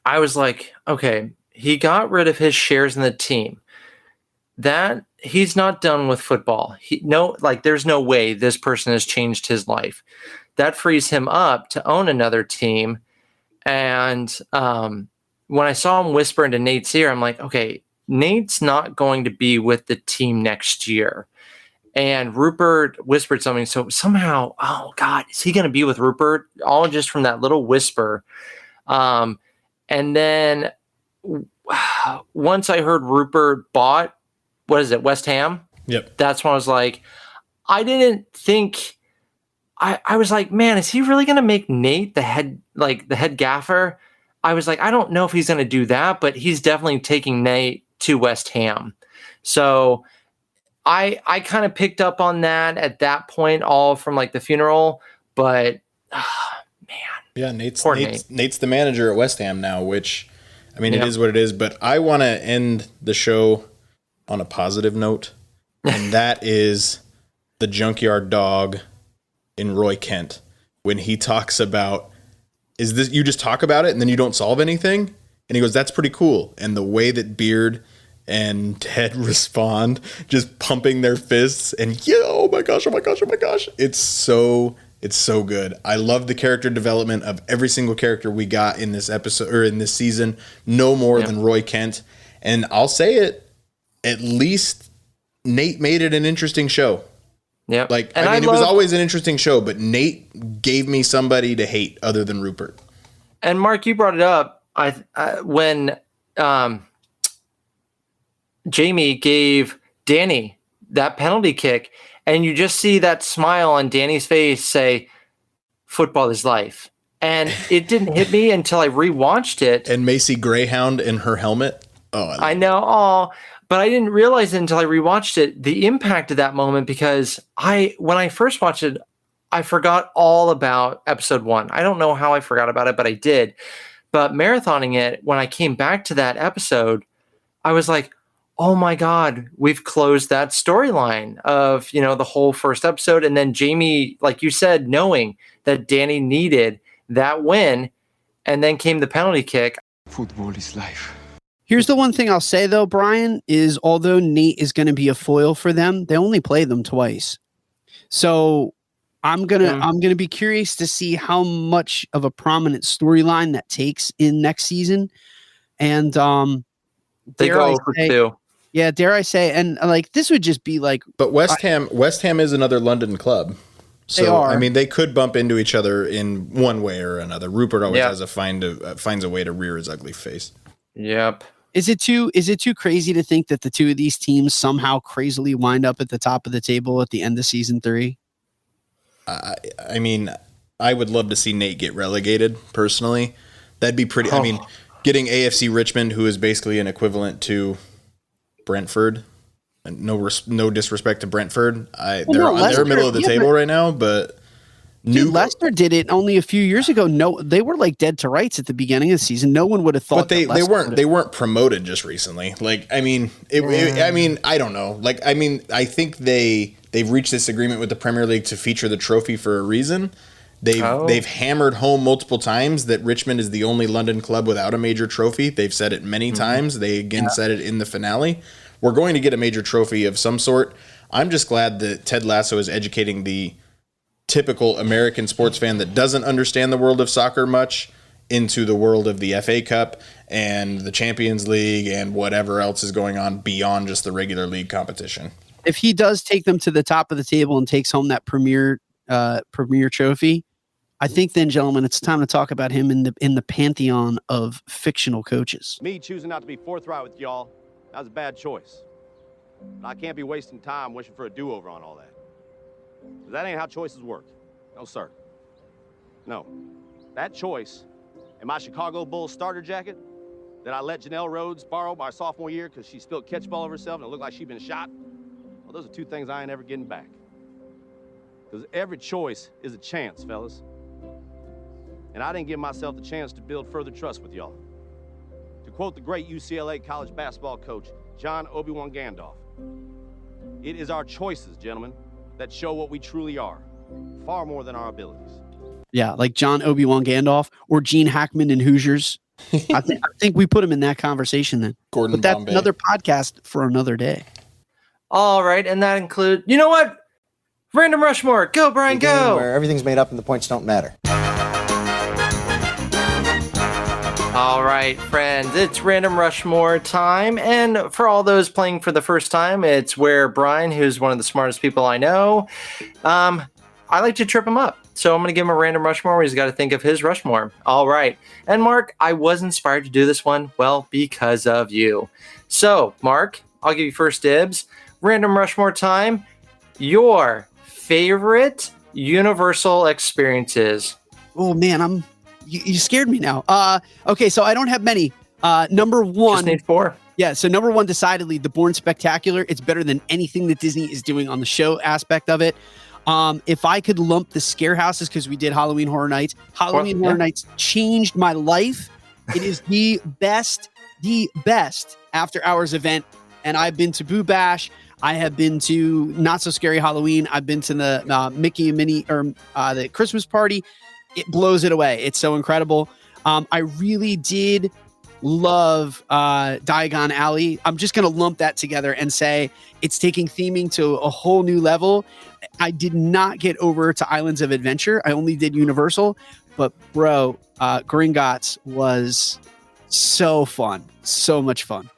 I was like, okay, he got rid of his shares in the team. That he's not done with football. There's no way this person has changed his life. That frees him up to own another team. And when I saw him whisper into Nate's ear, I'm like, okay, Nate's not going to be with the team next year. And Rupert whispered something. So somehow, oh God, is he going to be with Rupert? All just from that little whisper. And then once I heard Rupert bought, West Ham? Yep. That's when I was like, I didn't think, I was like, man, is he really going to make Nate the head gaffer? I was like, I don't know if he's going to do that, but he's definitely taking Nate to West Ham. So I kind of picked up on that at that point, all from like the funeral, but man. Yeah, Nate's the manager at West Ham now, which, I mean, It is what it is, but I want to end the show on a positive note, and that is the junkyard dog in Roy Kent, when he talks about, is this, you just talk about it and then you don't solve anything? And he goes, that's pretty cool. And the way that Beard and Ted respond, just pumping their fists and, oh my gosh, it's so good. I love the character development of every single character we got in this episode or in this season, no more than Roy Kent. And I'll say it, at least Nate made it an interesting show. Yeah. It was always an interesting show, but Nate gave me somebody to hate other than Rupert. And Mark, you brought it up. when Jamie gave Danny that penalty kick, and you just see that smile on Danny's face say, "Football is life." And it didn't hit me until I rewatched it. And Macy Greyhound in her helmet. Oh, I know. Oh, but I didn't realize it until I rewatched it, the impact of that moment, because when I first watched it, I forgot all about episode 1. I don't know how I forgot about it, but I did. But marathoning it, when I came back to that episode, I was like, oh my God, we've closed that storyline of, the whole first episode. And then Jamie, like you said, knowing that Danny needed that win, and then came the penalty kick. Football is life. Here's the one thing I'll say though, Bryan, is although Nate is going to be a foil for them, they only play them twice. So I'm gonna be curious to see how much of a prominent storyline that takes in next season. And they go over 2. Yeah, dare I say, and like this would just be like. But West Ham is another London club. So, they are. I mean, they could bump into each other in one way or another. Rupert always finds a way to rear his ugly face. Yep. Is it too crazy to think that the two of these teams somehow crazily wind up at the top of the table at the end of season 3? I mean, I would love to see Nate get relegated personally. That'd be pretty. I mean, getting AFC Richmond, who is basically an equivalent to Brentford. No disrespect to Brentford. They're middle of the table right now, but Leicester did it only a few years ago. No, they were like dead to rights at the beginning of the season. No one would have thought. But they weren't promoted just recently. Like, I mean, I don't know. Like, I mean, I think they've reached this agreement with the Premier League to feature the trophy for a reason. They've hammered home multiple times that Richmond is the only London club without a major trophy. They've said it many times. They again said it in the finale. We're going to get a major trophy of some sort. I'm just glad that Ted Lasso is educating the typical American sports fan that doesn't understand the world of soccer much into the world of the FA Cup and the Champions League and whatever else is going on beyond just the regular league competition. If he does take them to the top of the table and takes home that premier trophy, I think then, gentlemen, it's time to talk about him in the pantheon of fictional coaches. Me choosing not to be forthright with y'all, that was a bad choice. But I can't be wasting time wishing for a do-over on all that. 'Cause that ain't how choices work. No, sir. No. That choice in my Chicago Bulls starter jacket that I let Janelle Rhodes borrow my sophomore year because she spilled ketchup all over herself and it looked like she'd been shot, well, those are 2 things I ain't ever getting back. Because every choice is a chance, fellas. And I didn't give myself the chance to build further trust with y'all. To quote the great UCLA college basketball coach, John Obi-Wan Gandalf, it is our choices, gentlemen, that show what we truly are, far more than our abilities. Yeah, like John Obi-Wan Gandalf or Gene Hackman in Hoosiers. I think we put him in that conversation then. But that's Bombay. Another podcast for another day. All right, and that includes, you know what? Random Rushmore. Go, Bryan, go. Where everything's made up and the points don't matter. All right, friends, it's Random Rushmore time. And for all those playing for the first time, it's where Bryan, who's one of the smartest people I know, I like to trip him up. So I'm going to give him a Random Rushmore where he's got to think of his Rushmore. All right. And Marc, I was inspired to do this one, well, because of you. So, Marc, I'll give you first dibs. Random Rushmore time. Your favorite Universal experiences. Oh, man, you scared me now. Okay, so I don't have many. Number 1. Just need 4. Yeah, so number 1, decidedly, The Bourne Spectacular. It's better than anything that Disney is doing on the show aspect of it. If I could lump the scare houses, because we did Halloween Horror Nights. Horror Nights changed my life. It is the best after hours event. And I've been to Boo Bash. I have been to Not So Scary Halloween. I've been to the Mickey and Minnie, or the Christmas party. It blows it away. It's so incredible. I really did love Diagon Alley. I'm just going to lump that together and say it's taking theming to a whole new level. I did not get over to Islands of Adventure. I only did Universal. But, bro, Gringotts was so fun. So much fun.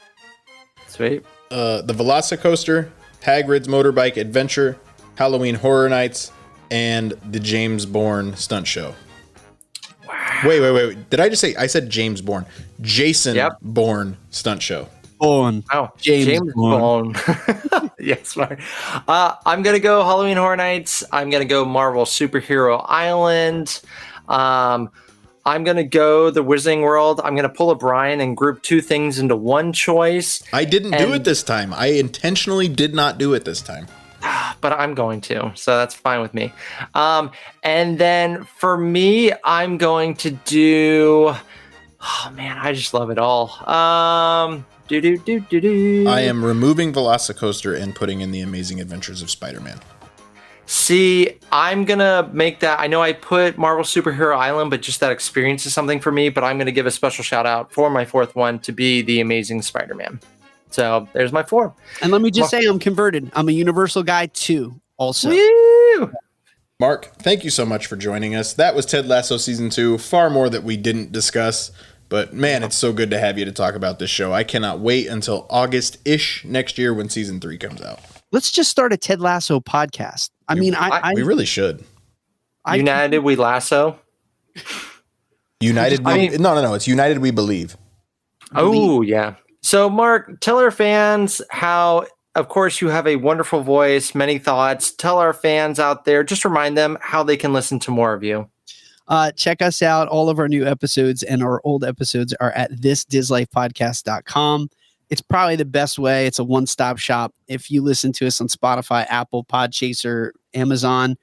Sweet. The Velocicoaster, Hagrid's Motorbike Adventure, Halloween Horror Nights, and the James Bourne Stunt Show. Wow. Wait. Did I just say, I said James Bourne. Jason Bourne stunt show. Bourne. Oh, James Bourne. Yes, Mark. I'm going to go Halloween Horror Nights. I'm going to go Marvel Superhero Island. I'm going to go The Wizarding World. I'm going to pull a Bryan and group two things into one choice. I didn't do it this time. I intentionally did not do it this time. But I'm going to, so that's fine with me. And then for me, I'm going to do... Oh, man, I just love it all. I am removing Velocicoaster and putting in The Amazing Adventures of Spider-Man. See, I'm going to make that. I know I put Marvel Superhero Island, but just that experience is something for me. But I'm going to give a special shout out for my fourth one to be The Amazing Spider-Man. So there's my 4. And let me just say I'm converted. I'm a Universal guy too, also. Woo! Mark, thank you so much for joining us. That was Ted Lasso Season 2. Far more that we didn't discuss. But man, it's so good to have you to talk about this show. I cannot wait until August-ish next year when Season 3 comes out. Let's just start a Ted Lasso podcast. We really should. United We Lasso. United. No. It's United We Believe. Oh, yeah. So, Mark, tell our fans how, of course, you have a wonderful voice, many thoughts. Tell our fans out there, just remind them how they can listen to more of you. Check us out. All of our new episodes and our old episodes are at thisdislifepodcast.com. It's probably the best way. It's a one-stop shop. If you listen to us on Spotify, Apple, Podchaser, Amazon,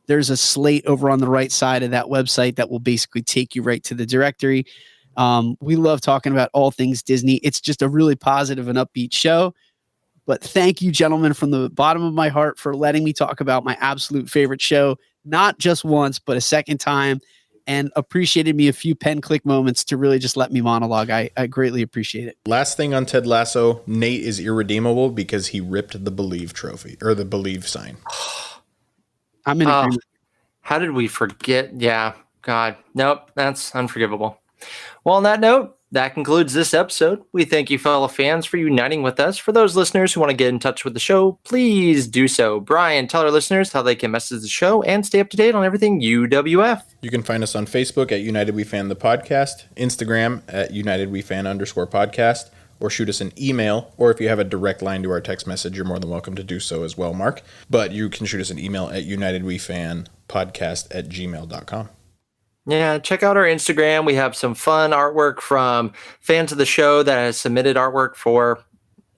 there's a slate over on the right side of that website that will basically take you right to the directory. We love talking about all things Disney. It's just a really positive and upbeat show. But thank you, gentlemen, from the bottom of my heart for letting me talk about my absolute favorite show, not just once, but a second time, and appreciated me a few pen click moments to really just let me monologue. I greatly appreciate it. Last thing on Ted Lasso, Nate is irredeemable because he ripped the Believe trophy or the Believe sign. I'm in agreement. How did we forget? Yeah, God. Nope, that's unforgivable. Well, on that note, that concludes this episode. We thank you, fellow fans, for uniting with us. For those listeners who want to get in touch with the show, please do so. Bryan, tell our listeners how they can message the show and stay up to date on everything UWF. You can find us on Facebook at United We Fan the Podcast, Instagram at United We Fan _podcast, or shoot us an email. Or if you have a direct line to our text message, you're more than welcome to do so as well, Mark. But you can shoot us an email at unitedwefanpodcast@gmail.com. Yeah, check out our Instagram. We have some fun artwork from fans of the show that has submitted artwork for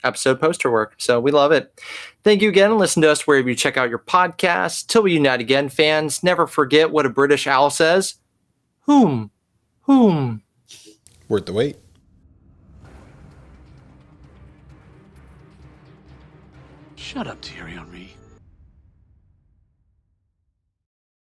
episode poster work. So we love it. Thank you again. Listen to us wherever you check out your podcasts. Till we unite again, fans, never forget what a British owl says. Whom? Worth the wait. Shut up, Thierry Henry.